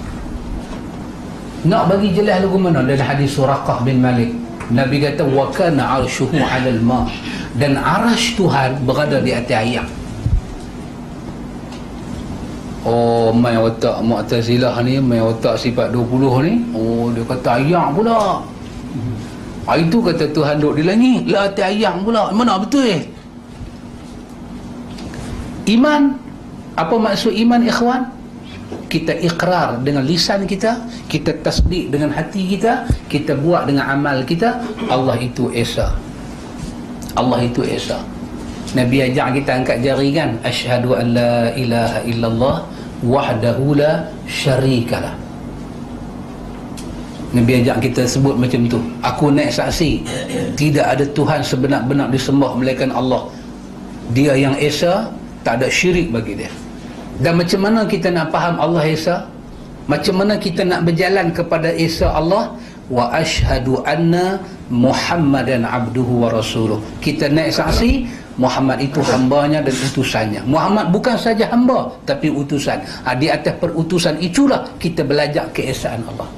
Nak bagi jelas lagu mana dalam hadis Suraqah bin Malik, Nabi kata wa kana arshuhu 'alal ma, dan arasy Tuhan berada di atas air. Oh, main otak Mu'tazilah ni, main otak sifat 20 ni. Oh, dia kata air pula. Itu kata Tuhan duduk di langit, lah atas air pula. Mana betul? Iman, apa maksud iman ikhwan? Kita ikrar dengan lisan kita, kita tasdik dengan hati kita, kita buat dengan amal kita, Allah itu Esa. Allah itu Esa. Nabi ajak kita angkat jari kan, asyhadu an la ilaha illallah wahdahu la syarikalah. Nabi ajak kita sebut macam tu. Aku naik saksi, tidak ada Tuhan sebenar-benar disembah melainkan Allah. Dia yang Esa, tak ada syirik bagi dia. Dan macam mana kita nak faham Allah Esa? Macam mana kita nak berjalan kepada Esa Allah? Wa ashhadu anna Muhammadan abduhu wa rasuluh. Kita naik saksi Muhammad itu hambanya dan utusannya. Muhammad bukan saja hamba tapi utusan. Di atas perutusan itulah kita belajar keesaan Allah.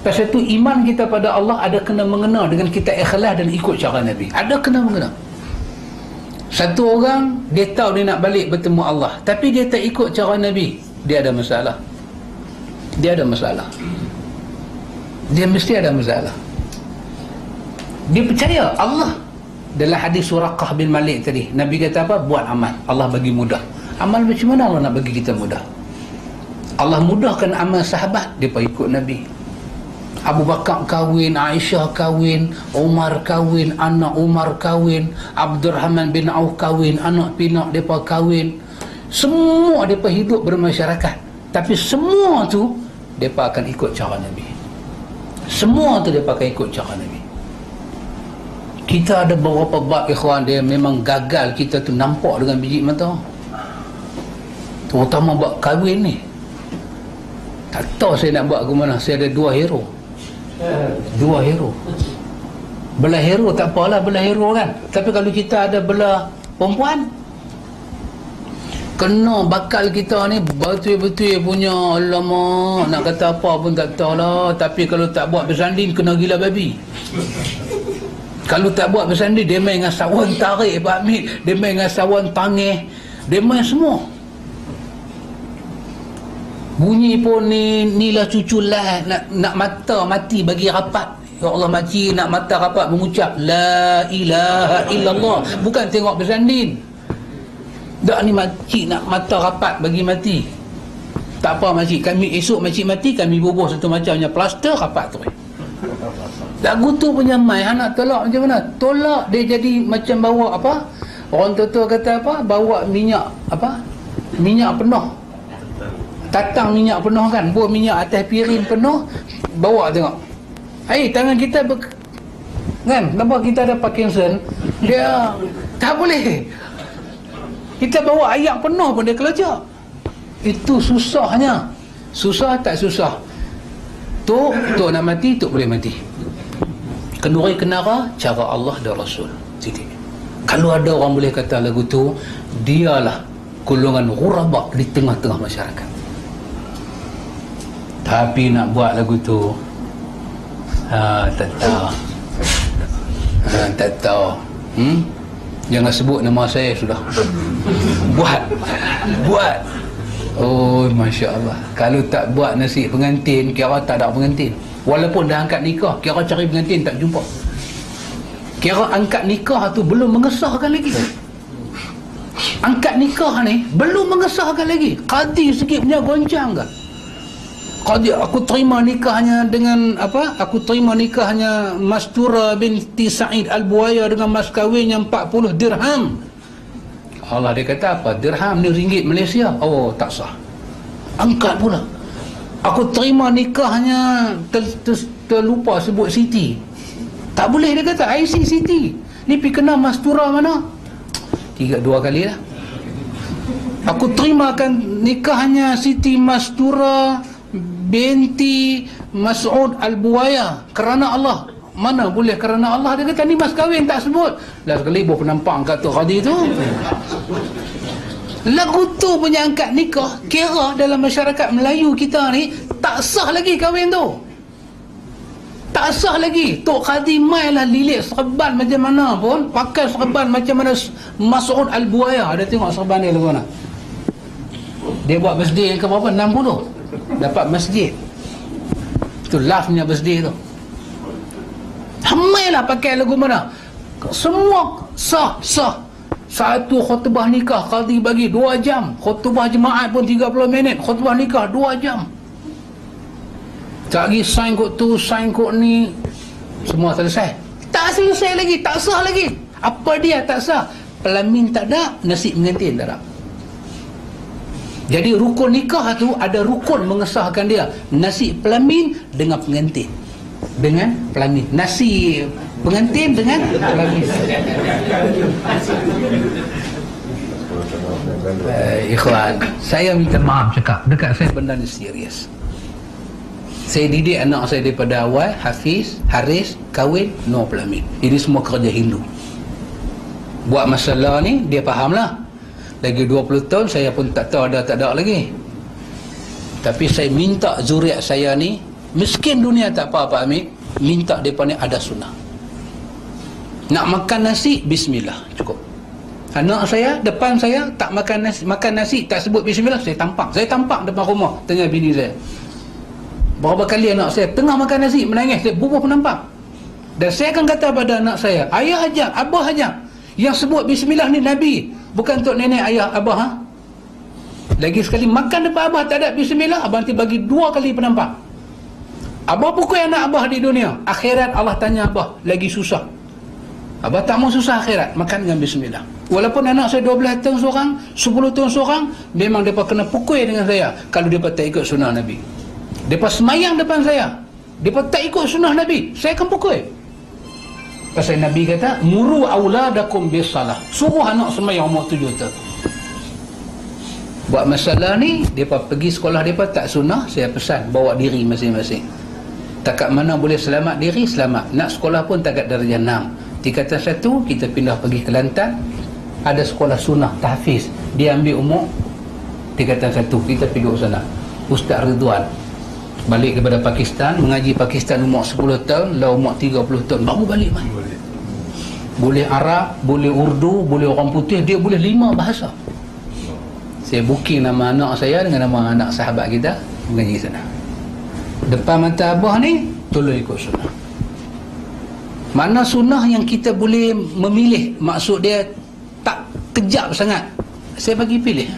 Pasal itu iman kita pada Allah ada kena mengena dengan kita ikhlas dan ikut cara Nabi. Ada kena mengena. Satu orang dia tahu dia nak balik bertemu Allah, tapi dia tak ikut cara Nabi, dia ada masalah. Dia ada masalah. Dia mesti ada masalah. Dia percaya Allah. Dalam hadis Suraqah bin Malik tadi, Nabi kata apa? Buat amal, Allah bagi mudah. Amal macam mana Allah nak bagi kita mudah? Allah mudahkan amal sahabat, dia pergi ikut Nabi. Abu Bakar kahwin, Aisyah kahwin, Umar kahwin, anak Umar kahwin, Abdurrahman bin Auf kahwin, anak pinak mereka kahwin. Semua mereka hidup bermasyarakat, tapi semua tu mereka akan ikut cara Nabi. Semua tu mereka akan ikut cara Nabi. Kita ada beberapa bab ikhwan, dia memang gagal kita tu nampak dengan biji mata, terutama bab kahwin ni. Tak tahu saya nak buat ke mana. Saya ada dua hero. Belah hero tak apalah, belah hero kan. Tapi kalau kita ada belah perempuan, kena bakal kita ni betul-betul punya. Alamak, nak kata apa pun tak tahulah. Tapi kalau tak buat bersanding, kena gila babi. Kalau tak buat bersanding, dia main dengan sawan tarik Pak Hamid, dia main dengan sawan tangih, dia main semua. Bunyi pun ni lah cucu lah, nak mata mati bagi rapat. Ya Allah, makcik nak mata rapat mengucap la ilaha illallah, bukan tengok bersanding. Tak, ni makcik nak mata rapat bagi mati. Tak apa makcik, kami esok makcik mati, kami bubuh satu macamnya plaster rapat tu. Lagu tu punya mai, anak tolak macam mana? Tolak dia jadi macam bawa apa? Orang tua kata apa? Bawa minyak apa? Minyak penuh. Tatang minyak penuh kan? Buat minyak atas piring penuh, bawa tengok. Tangan kita kan? Nampak kita ada Parkinson, dia tak boleh. Kita bawa ayak penuh pun dia kelajak. Itu susahnya. Susah tak susah? Tok nak mati, tok boleh mati. Kenuri kenara cara Allah dan Rasul. Titik. Kalau ada orang boleh kata lagu tu, dialah golongan ghuraba di tengah-tengah masyarakat. Tapi nak buat lagu tu, tak tahu. Tak tahu. Jangan sebut nama saya sudah. Buat. Oh, Masya Allah. Kalau tak buat nasi pengantin, kira tak ada pengantin. Walaupun dah angkat nikah, kira cari pengantin tak jumpa. Kira angkat nikah tu belum mengesahkan lagi. Angkat nikah ni belum mengesahkan lagi. Qadi sikit punya goncang ke? Qadi, aku terima nikahnya dengan apa? Aku terima nikahnya Mastura binti Sa'id Al-Buaya dengan mas kahwinnya 40 dirham. Allah dia kata apa? Dirham ni ringgit Malaysia. Oh, tak sah. Angkat pula. Aku terima nikahnya terlupa sebut Siti. Tak boleh dia kata IC Siti. Ni pergi kena Mastura mana? 2 kali lah. Aku terimakan nikahnya Siti Mastura binti Mas'ud Al-Buaya kerana Allah. Mana boleh kerana Allah? Dia kata ni mas kahwin tak sebut. Last kali buah penampang kat tu Qadi tu. Lagu tu punya angkat nikah, kira dalam masyarakat Melayu kita ni tak sah lagi kahwin tu. Tak sah lagi. Tok Qadi mai lah lilit serban macam mana pun, pakai serban macam mana Mas'ud Al-Buaya. Ada tengok serban dia lagu mana? Dia buat birthday yang ke berapa? 60. Dapat masjid. Itu lastnya birthday tu. Ramailah pakai lagu mana? Semua sah. Satu khutbah nikah Qadi bagi 2 jam. Khutbah jemaat pun 30 minit. Khutbah nikah 2 jam. Tak lagi sign kod tu, sign kod ni. Semua selesai. Tak selesai lagi, tak sah lagi. Apa dia tak sah? Pelamin tak ada, nasi pengantin tak ada. Jadi rukun nikah tu ada rukun mengesahkan dia. Nasi pelamin dengan pengantin. Dengan pelamin. Nasi pengantin dengan pelamin. Ikhwan, saya minta maaf cakap, dekat saya benda ni serius. Saya didik anak saya daripada awal, Hafiz, Haris, kahwin, no pelamin. Ini semua kerja Hindu. Buat masalah ni, dia fahamlah. Lagi 20 tahun saya pun tak tahu ada tak ada lagi. Tapi saya minta zuriat saya ni, miskin dunia tak apa-apa Amir, minta mereka ni ada sunnah. Nak makan nasi, bismillah, cukup. Anak saya, depan saya, tak makan nasi tak sebut bismillah, saya tampak depan rumah, tengah bini saya. Berapa kali anak saya tengah makan nasi menangis, saya bubuh penampak. Dan saya akan kata pada anak saya, ayah aja, abah aja, yang sebut bismillah ni Nabi, bukan untuk nenek, ayah, abah. Ha? Lagi sekali makan depan abah tak ada bismillah, abang nanti bagi 2 kali penampak. Abah pukul anak abah di dunia, akhirat Allah tanya abah, lagi susah. Abah tak mau susah akhirat, makan dengan bismillah. Walaupun anak saya 12 tahun seorang, 10 tahun seorang, memang mereka kena pukul dengan saya kalau mereka tak ikut sunnah Nabi. Mereka semayang depan saya, mereka tak ikut sunnah Nabi, saya akan pukul. Pasal Nabi kata, muru auladakum bisalah, suruh anak semayang umur 7 tahun. Buat masalah ni, mereka pergi sekolah, mereka tak sunnah, saya pesan bawa diri masing-masing. Takat mana boleh selamat diri, selamat. Nak sekolah pun takat darjah 6. Tingkatan 1 kita pindah pergi Kelantan, ada sekolah sunnah tahfiz, dia ambil umur tingkatan 1, kita pergi ke sana. Ustaz Ridwan balik daripada Pakistan, mengaji Pakistan umur 10 tahun, lah umur 30 tahun baru balik mai. Boleh Arab, boleh Urdu, boleh orang putih, dia boleh 5 bahasa. Saya booking nama anak saya dengan nama anak sahabat kita mengaji sana. Depan mata abah ni, tolong ikut sunnah. Mana sunnah yang kita boleh memilih, maksud dia tak kejap sangat, saya bagi pilih.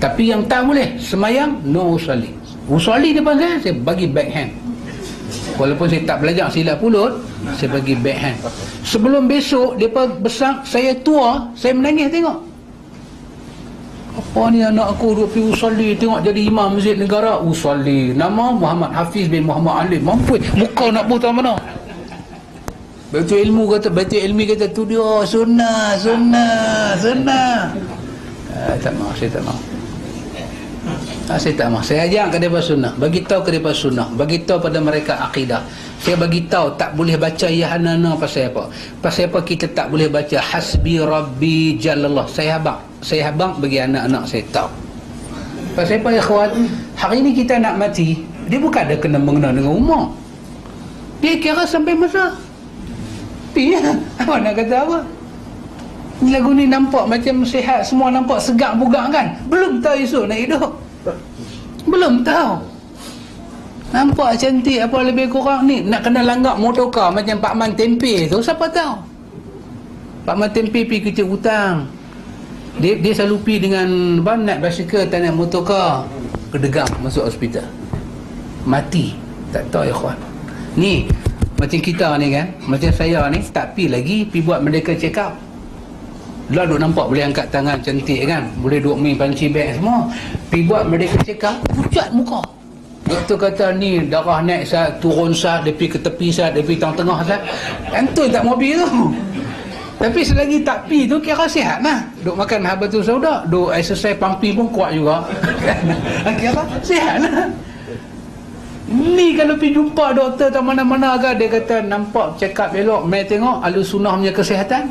Tapi yang tak boleh semayang, no usalli. Usalli depan saya bagi backhand. Walaupun saya tak belajar silat pulut, saya bagi backhand. Sebelum besok mereka besar, saya tua, saya menangis tengok. Apa ni anak aku duk pergi usalli, tengok jadi imam masjid negara. Usalli, nama Muhammad Hafiz bin Muhammad Alim. Mampu muka nak buta mana. Baitul ilmi kata tu dia sunnah. Tak mahu, saya tak mahu. Saya tak mahu. Saya ajak ke mereka sunnah, bagi tahu ke mereka sunnah, bagi tahu pada mereka akidah. Saya bagi tahu tak boleh baca ya hanana pasal apa? Pasal apa kita tak boleh baca hasbi rabbi jalallah. Saya habang bagi anak-anak saya tahu. Pasal apa ikhwan? Hari ini kita nak mati, dia bukan ada kena mengena dengan umur. Dia kira sampai masa. Apa nak kata apa? Lagu ni nampak macam sihat, semua nampak segak bugar kan? Belum tahu esok nak hidup. Belum tahu. Nampak cantik apa lebih kurang ni. Nak kena langgak motorkar macam Pak Man Tempe tu, siapa tahu? Pak Man Tempe pergi kerja hutang. Dia selalu pergi dengan naik basikal, tak naik motorkar. Kedegang masuk hospital. Mati. Tak tahu ya kawan. Ni macam kita ni kan, macam saya ni tak pergi lagi pergi buat medical check up. Dah duk nampak boleh angkat tangan cantik kan, boleh duk main panci bag semua. Pergi buat medical check up, pucat muka. Doktor kata ni darah naik sat, turun sat, dia pergi ke tepi sat, dia pergi tengah-tengah sat. Antum tak mau pergi tu. Tapi selagi tak pergi tu kira sihat lah. Duk makan habatus sauda, duk exercise pumping pun kuat juga. Kira sihat lah. Ni kalau pergi jumpa doktor tak mana-mana ke, dia kata nampak check up elok, mai tengok alus sunnah punya kesihatan.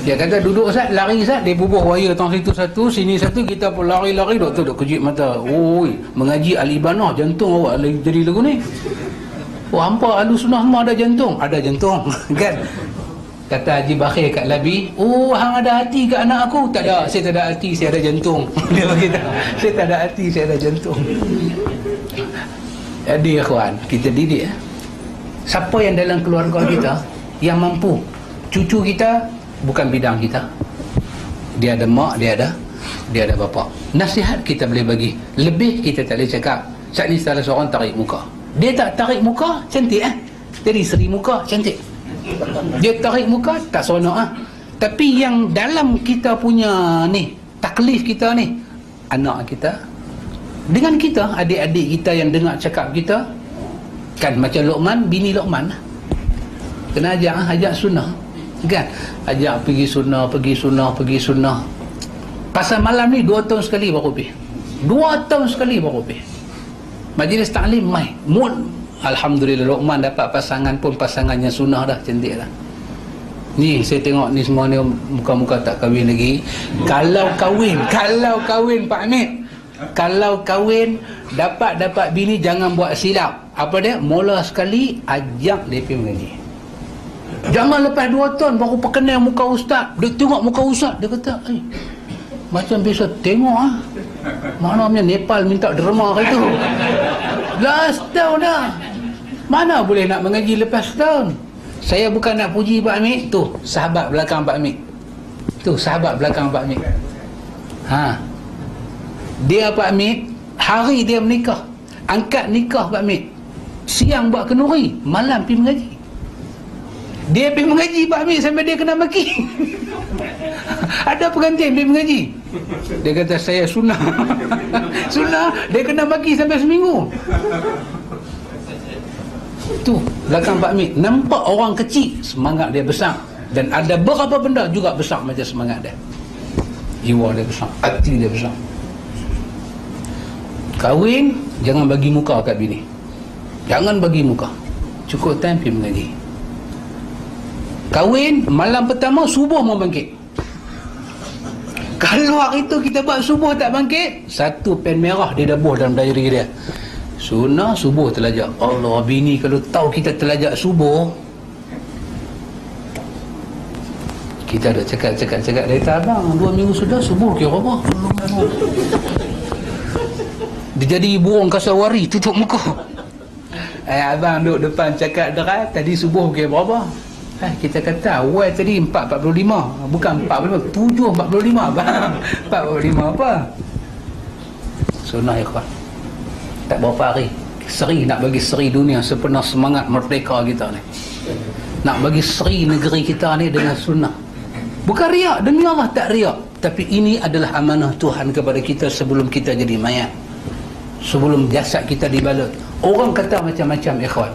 Dia kata duduk Ustaz, lari Ustaz, dia bubuh wire tang situ satu, sini satu, kita pun lari-lari, doktor duk kejut mata. Oi, mengaji al-ibanah, jantung awak jadi lagu ni. Oh, hampa alus sunnah semua ada jantung? Ada jantung, kan? Kata Haji Bakhir kat Labi, oh hang ada hati kat anak aku? Tak ada, saya tak ada hati, saya ada jantung. Dia berkata, saya tak ada hati, saya ada jantung. Jadi kawan, kita didik. Siapa yang dalam keluarga kita yang mampu, cucu kita bukan bidang kita, dia ada mak, dia ada bapa. Nasihat kita boleh bagi, lebih kita tak boleh cakap. Saat ni salah seorang tarik muka, dia tak tarik muka cantik jadi seri muka cantik. Dia tarik muka tak seronok Tapi yang dalam kita punya ni, taklif kita ni, anak kita dengan kita, adik-adik kita yang dengar cakap kita kan, macam Luqman, bini Luqman kena ajak sunnah kan, ajak pergi sunnah. Pasal malam ni 2 tahun sekali baru pergi, 2 tahun sekali baru pergi majlis taklim mai. Alhamdulillah Luqman dapat pasangan pun pasangannya sunnah dah, cantik dah. Ni saya tengok ni semua ni muka-muka tak kahwin lagi. Kalau kahwin Pak Amir, kalau kahwin dapat bini, jangan buat silap. Apa dia? Mula sekali ajak dia pergi mengaji. Jangan lepas 2 tahun baru perkenal muka ustaz. Dia tengok muka ustaz, dia kata macam biasa tengok maknanya Nepal minta derma ke tu. Last tahun dah, mana boleh nak mengaji lepas tahun. Saya bukan nak puji Pak Amir. Tu sahabat belakang Pak Amir, dia Pak Amir, hari dia menikah, angkat nikah Pak Amir, siang buat kenduri, malam pergi mengaji. Dia pergi mengaji Pak Amir sampai dia kena maki. Ada pengantin pergi mengaji, dia kata saya sunnah. Sunnah, dia kena maki sampai seminggu. Tu belakang Pak Amir, nampak orang kecil semangat dia besar, dan ada beberapa benda juga besar macam semangat dia. Jiwa dia besar, hati dia besar. Kahwin jangan bagi muka kat bini, jangan bagi muka, cukup time pergi mengaji. Kahwin malam pertama subuh mau bangkit. Kalau hari tu kita buat subuh tak bangkit, 1 pen merah dia dabuh dalam diary dia, sunnah subuh terlajak. Allah, bini kalau tahu kita terlajak subuh, kita dah cakap dia kata abang 2 minggu sudah subuh kira apa. Dia jadi burung kasawari tutup muka. Abang duduk depan cakap dekat tadi subuh kira berapa. Kita kata awal tadi 4.45, bukan 45, 7.45 bang. 4 5 apa? Sunnah ikhwan. Tak berapa hari seri nak bagi seri dunia sepenuh semangat merdeka kita ni. Nak bagi seri negeri kita ni dengan sunnah. Bukan riak, demi Allah tak riak. Tapi ini adalah amanah Tuhan kepada kita sebelum kita jadi mayat. Sebelum jasad kita dibalut. Orang kata macam-macam ikhwan.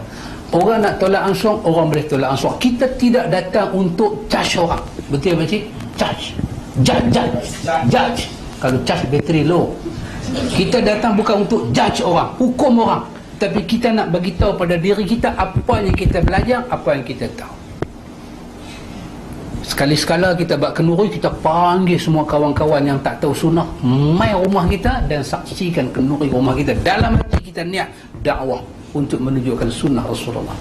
Orang nak tolak ansur, orang boleh tolak ansur. Kita tidak datang untuk charge orang. Betul tak cik? Charge. Judge. Kalau charge bateri low. Kita datang bukan untuk judge orang, hukum orang. Tapi kita nak bagi tahu pada diri kita apa yang kita belajar, apa yang kita tahu. Sekali-sekala kita buat kenduri, kita panggil semua kawan-kawan yang tak tahu sunnah mai rumah kita dan saksikan kenduri rumah kita. Dalam hati kita niat dakwah untuk menunjukkan sunnah Rasulullah.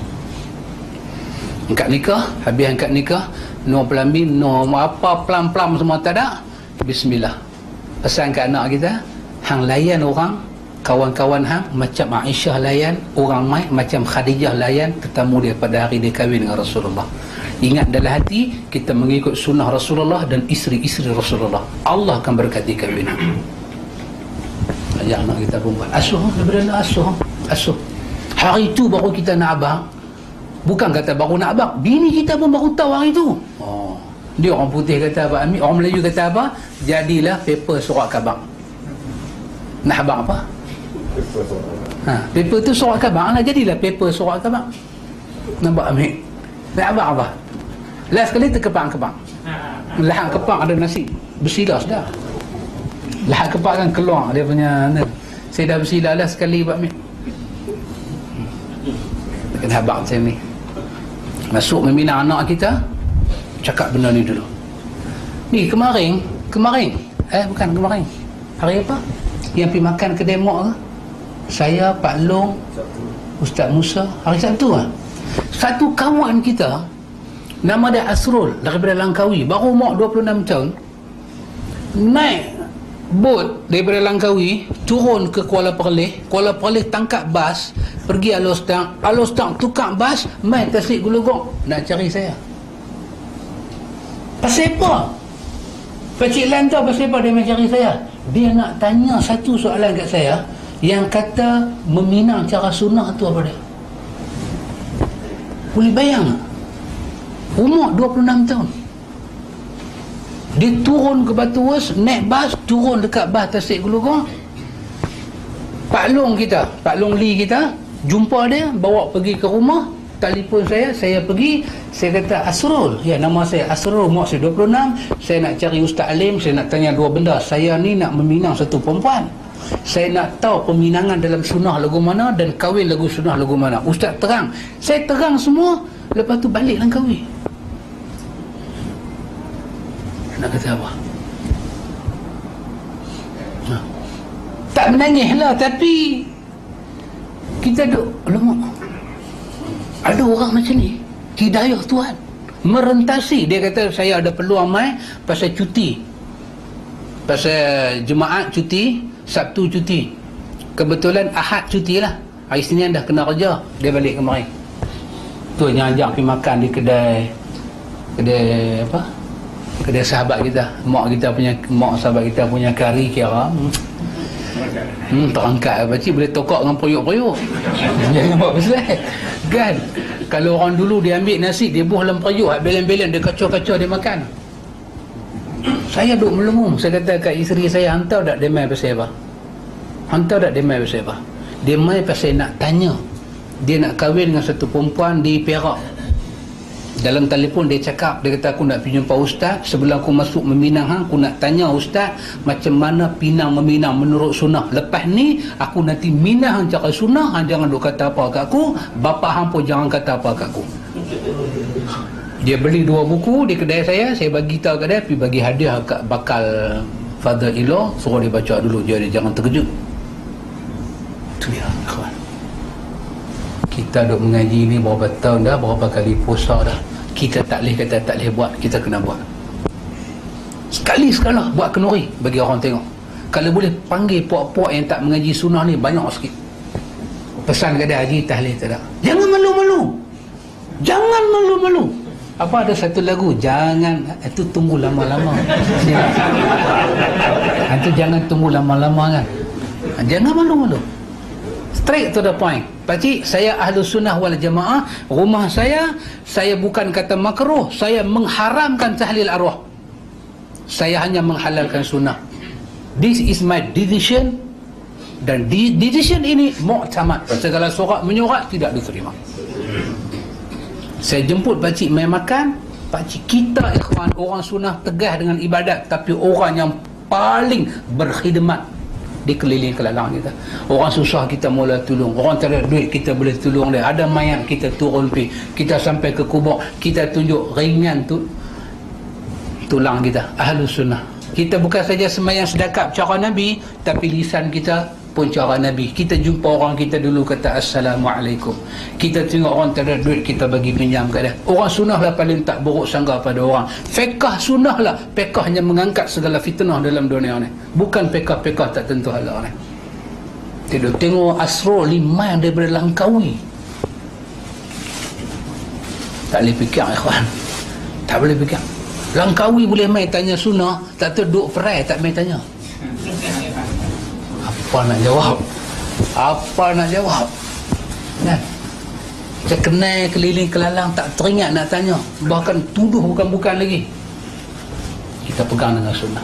Angkat nikah, habis angkat nikah, no pelambin, no apa, pelam-pelam semua tak ada. Bismillah. Pesan ke anak kita, hang layan orang, kawan-kawan hang macam Aisyah layan, orang mai macam Khadijah layan ketemu dia pada hari dia kahwin dengan Rasulullah. Ingat dalam hati kita mengikut sunnah Rasulullah dan isteri-isteri Rasulullah. Allah akan berkati kahwinan. Ajak anak kita pun buat asuh, daripada nak asuh. Hari itu baru kita nak abang. Bukan kata baru nak abang, bini kita pun baru tahu hari itu. Oh, dia orang putih kata apa, Amir, orang Melayu kata apa? Jadilah paper surat khabang. Nak abang apa? Paper tu surat khabang lah, jadilah paper surat khabang. Nampak Amir? Nak abang apa? Last sekali terkepang-kepang. Lahan kepang ada nasi bersilas dah. Lahan kepang kan keluar dia punya ni. Saya dah bersilas last sekali buat Amir. Kena abang macam ni. Masuk membina anak kita, cakap benda ni dulu. Ni kemarin bukan kemarin. Hari apa? Yang pergi makan kedai mak ke? Saya, Pak Long, Ustaz Musa, hari Sabtu lah. Satu kawan kita, nama dia Asrul, daripada Langkawi, baru mak 26 tahun, naik bot daripada Langkawi, turun ke Kuala Perlis tangkap bas, pergi Alostang tukar bas, main Tasik Gelugong, nak cari saya. Pasal apa? Pakcik Lan tahu pasal apa dia main cari saya? Dia nak tanya satu soalan kat saya, yang kata meminang cara sunnah tu apa dia? Boleh bayang tak? Umur 26 tahun. Dia turun ke Batu Wes, naik bas, turun dekat bas Tasik Gelugong. Pak Long Lee kita, jumpa dia, bawa pergi ke rumah, telefon saya pergi, saya kata Asrul, ya nama saya Asrul, umur saya 26, saya nak cari Ustaz Alim, saya nak tanya dua benda. Saya ni nak meminang satu perempuan. Saya nak tahu peminangan dalam sunnah lagu mana dan kahwin lagu sunnah lagu mana. Ustaz terang. Saya terang semua. Lepas tu balik Langkawi. Nak kata apa? Tak menangis lah, tapi kita duk, alamak, ada orang macam ni. Hidayah Tuhan merentasi. Dia kata saya ada peluang mai pasal cuti, pasal Jumaat cuti, Sabtu cuti, kebetulan Ahad cuti lah, hari Senin dah kena kerja, dia balik kemari. Tu yang ajak pergi makan di kedai apa, kedai sahabat kita, mak sahabat kita punya kari kira terangkat pakcik boleh tokak dengan periuk-periuk. Jangan buat pasal kan, kalau orang dulu dia ambil nasi, dia buah dalam periuk, belen-belen dia kacau-kacau dia makan. Saya duk melengung. Saya kata kat isteri saya, hantar tak dia mai pasal apa? Dia mai pasal nak tanya. Dia nak kahwin dengan satu perempuan di Perak. Dalam telefon dia cakap, dia kata aku nak pergi jumpa Ustaz, sebelum aku masuk meminang hang, aku nak tanya Ustaz macam mana meminang menurut sunnah. Lepas ni aku nanti minang hang cara sunnah, hang jangan duk kata apa kat aku, bapa hang pun jangan kata apa kat aku. Dia beli 2 buku di kedai saya bagi tahu kat dia, pergi bagi hadiah kat bakal father-in-law, suruh dia baca dulu, dia jangan terkejut. Tu ya kawan. Kita duk mengaji ni berapa tahun dah, berapa kali puasa dah, kita tak boleh kata tak boleh buat, kita kena buat. Sekali-sekala buat kenduri bagi orang tengok. Kalau boleh panggil puak-puak yang tak mengaji sunnah ni banyak sikit. Pesan kat dia, haji tahlil tak ada. Jangan malu-malu. Apa ada satu lagu, jangan itu tunggu lama-lama. Itu jangan tunggu lama-lama kan. Jangan malu-malu. Straight to the point. Pakcik, saya ahlu sunnah wal jamaah. Rumah saya bukan kata makruh, saya mengharamkan tahlil arwah. Saya hanya menghalalkan sunnah. This is my decision. Dan decision ini mu'tamad. Segala sorak menyorak tidak diterima. Saya jemput pakcik main makan. Pakcik, kita ikhwan orang sunnah tegas dengan ibadat, tapi orang yang paling berkhidmat di keliling kelalang kita. Orang susah kita mula tolong, orang tak ada duit kita boleh tolong dia, ada mayat kita turun pi, kita sampai ke kubur, kita tunjuk ringan tu tulang kita. Ahlus sunnah, kita bukan saja sembahyang sedekap cara Nabi, tapi lisan kita pun cara Nabi. Kita jumpa orang kita dulu kata Assalamualaikum, kita tengok orang tak ada duit kita bagi pinjam kat dia. Orang sunnah lah paling tak buruk sangka pada orang. Fiqh sunnah lah, fiqh hanya mengangkat segala fitnah dalam dunia ni, bukan fiqh tak tentu halal ni. Tidak tengok Asrul 5 yang daripada Langkawi, tak boleh fikir ikhwan, tak boleh fikir. Langkawi boleh main tanya sunnah, tak tahu duk perai tak main tanya. Apa nak jawab? Apa nak jawab? Kan? Saya kenal keliling kelalang, tak teringat nak tanya, bahkan tuduh bukan-bukan lagi. Kita pegang dengan sunnah.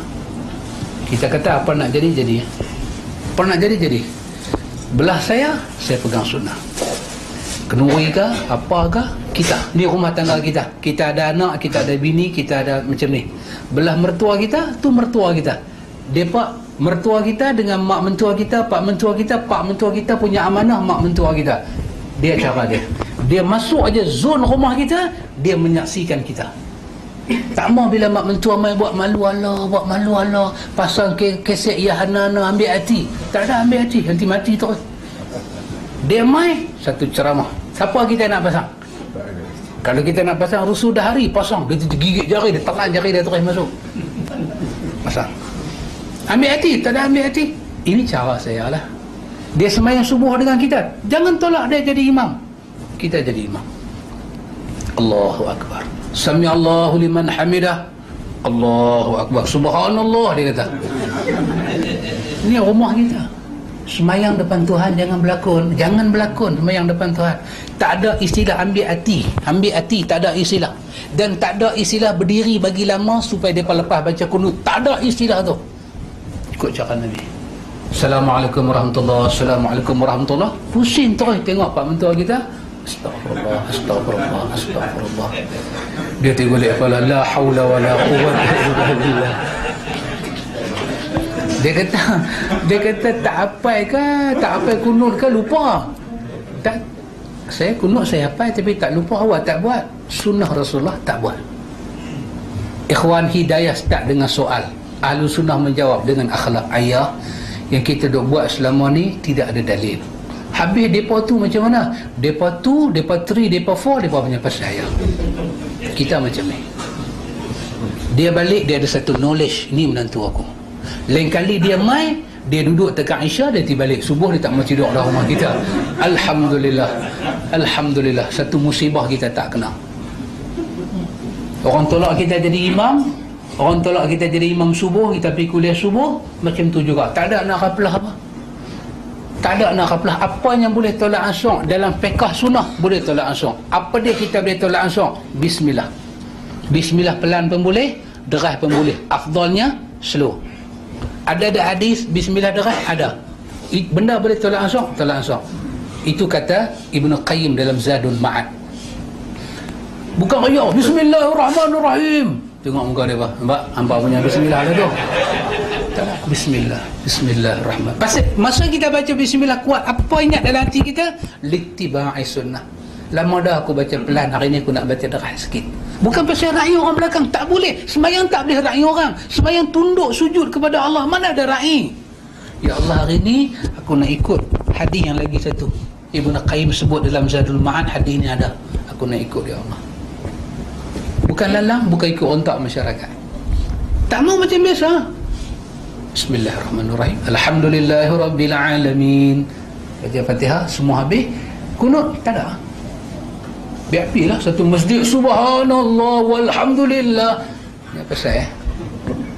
Kita kata apa nak jadi. Apa nak jadi. Belah saya pegang sunnah. Kenuri ke apa ke, kita ni rumah tangga kita ada anak, kita ada bini, kita ada macam ni. Belah mertua kita tu mertua kita, depa mertua kita dengan mak mentua kita, pak mentua kita punya amanah mak mentua kita. Dia cara dia masuk aja zon rumah kita, dia menyaksikan kita. Tak mau bila mak mentua mai buat malu Allah, pasang keset ya Hanana ambil hati. Tak ada ambil hati, nanti mati terus. Dia mai satu ceramah, siapa kita nak pasang? Kalau kita nak pasang rusuh dah hari, pasang, dia gigit jari, dia telan jari, dia terus masuk pasang. Ambil hati, tak ada ambil hati. Ini cara saya lah. Dia sembahyang subuh dengan kita, jangan tolak dia jadi imam, kita jadi imam. Allahu Akbar, Sami Allahu liman hamidah, Allahu Akbar, Subhanallah, dia kata. Ini rumah kita. Semayang depan Tuhan jangan berlakon semayang depan Tuhan. Tak ada istilah ambil hati, tak ada istilah. Dan tak ada istilah berdiri bagi lama supaya mereka lepas baca kunut, tak ada istilah tu. Ikut cara Nabi. Assalamualaikum warahmatullahi. Pusing terus tengok pak mentua kita. Astagfirullah. Dia tengok kepala, la haula wala quwwata illa billah. Dia kata tak hafal kunut ke, lupa. Tak, saya kunut saya hafal tapi tak lupa. Awak tak buat. Sunnah Rasulullah tak buat. Ikhwan, hidayah start dengan soal. Ahlu sunnah menjawab dengan akhlak. Ayah, yang kita duk buat selama ni tidak ada dalil. Habis depa tu macam mana? Depa 2, depa 3, depa 4, depa punya percaya. Kita macam ni. Dia balik, dia ada satu knowledge. Ini menantu aku. Lain kali dia mai, dia duduk tekan Isya, dia tiba balik subuh, dia tak mau tidur dalam rumah kita. Alhamdulillah, satu musibah kita tak kena. Orang tolak kita jadi imam, orang tolak kita jadi imam subuh, kita pergi kuliah subuh, macam tu juga. Tak ada nak kaplah apa. Tak ada nak kaplah. Apa yang boleh tolak ansur dalam fiqh sunnah, boleh tolak ansur. Apa dia kita boleh tolak ansur? Bismillah. Bismillah pelan pun boleh, deras pun boleh. Afdalnya slow. Ada hadis bismillah deras? Ada. Benda boleh tolak ansur? Tolak ansur. Itu kata Ibnu Qayyim dalam Zadul Ma'ad. Bukan ayah Bismillahirrahmanirrahim. Tengok muka dia, nampak? Nampak punya bismillah lah tu. Bismillahirrahmanirrahim. Masa kita baca bismillah kuat, apa ingat dalam hati kita? Littiba'i sunnah. Lama dah aku baca pelan, hari ni aku nak baca deras sikit. Bukan pasal ra'i orang belakang, tak boleh. Sembahyang tak boleh ra'i orang. Sembahyang tunduk sujud kepada Allah, mana ada ra'i? Ya Allah, hari ni aku nak ikut hadis yang lagi satu. Ibnu Qayyim sebut dalam Zadul Ma'ad, hadis ni ada. Aku nak ikut, ya Allah. Bukan lalang, bukan ikut ontak masyarakat. Tak mau macam biasa. Bismillahirrahmanirrahim. Alhamdulillahirabbil alamin. Baca Fatihah semua habis, kunut tak ada. Biar lah satu masjid, subhanallah walhamdulillah. Ni apa saya?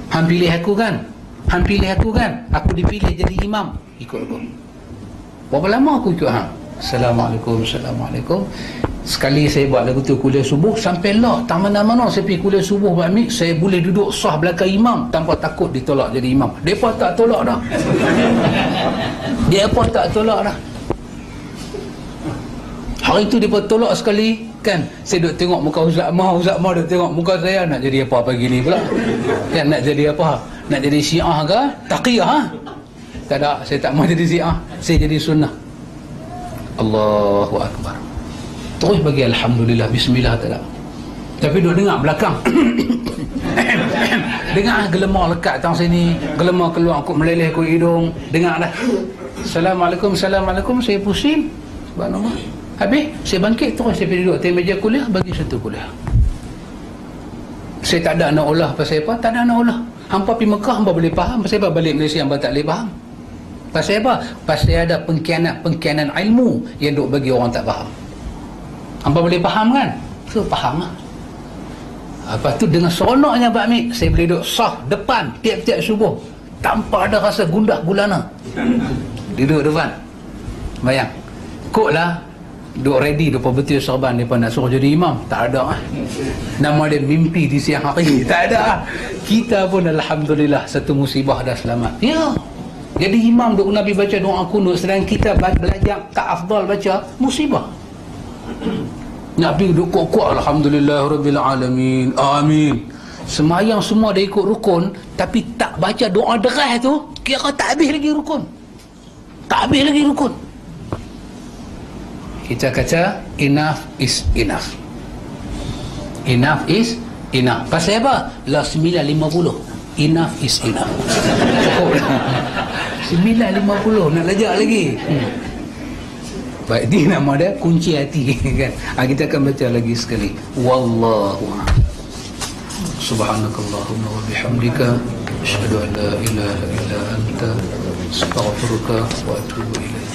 Hang pilih aku kan? Hang pilih aku kan? Aku dipilih jadi imam. Ikut aku. Berapa lama aku ikut hang? Assalamualaikum, Assalamualaikum. Sekali saya buat lagu tu kuliah subuh, sampai lah tak mana-mana saya pergi kuliah subuh Pak Amir, saya boleh duduk sah belakang imam tanpa takut ditolak jadi imam. Mereka tak tolak dah. Mereka tak tolak dah. Hari tu mereka tolak sekali kan. Saya duduk tengok muka Ustaz Mah duduk tengok muka saya, nak jadi apa pagi ni pula kan, nak jadi apa, nak jadi Syiah ke Taqiyah ha? Tak ada, saya tak mau jadi Syiah, saya jadi sunnah. Allahu Akbar. Terus bagi alhamdulillah, bismillah tak ada. Tapi duk dengar belakang. Dengar gelemar lekat tang sini, gelemar keluar kok meleleh kok hidung, dengar dah. Assalamualaikum, Assalamualaikum, saya pusing. Subhanallah. Habis saya bangkit terus, saya pergi duduk atas meja kuliah, bagi satu kuliah. Saya tak ada nak ulah pasal apa, tak ada nak ulah. Hampa pergi Mekah, hampa boleh faham. Pasal apa balik Malaysia hampa tak boleh faham? Pasal apa? Pasal ada pengkhianat ilmu yang duk bagi orang tak faham. Hampa boleh faham kan? So faham lah. Lepas tu dengan seronoknya Pak Amir, saya boleh duduk sah depan tiap-tiap subuh tanpa ada rasa gundah gulana. Duduk depan. Bayang. Kok lah duk ready depan betul serban depan nak suruh jadi imam. Tak ada lah. Nama dia mimpi di siang hari. Tak ada lah. Kita pun alhamdulillah satu musibah dah selamat. Ya. Jadi imam duk Nabi baca doa kunut, sedang kita belajar tak afdal baca musibah. Nabi duk kuat-kuat alhamdulillah rabbil alamin. Amin. Semayang semua dah ikut rukun, tapi tak baca doa deras tu, kira tak habis lagi rukun. Tak habis lagi rukun. Kita kata enough is enough. Enough is enough. Pasal apa? Lah 9.50. Enough is enough. Cukup dah. 9.50 nak lejak lagi. Baik, ini nama dia kunci hati kan. Kita akan baca lagi sekali. Wallahu a'lam. Subhanakallahumma wa bihamdika asyhadu an la ilaha illa anta astaghfiruka wa atubu ilaik.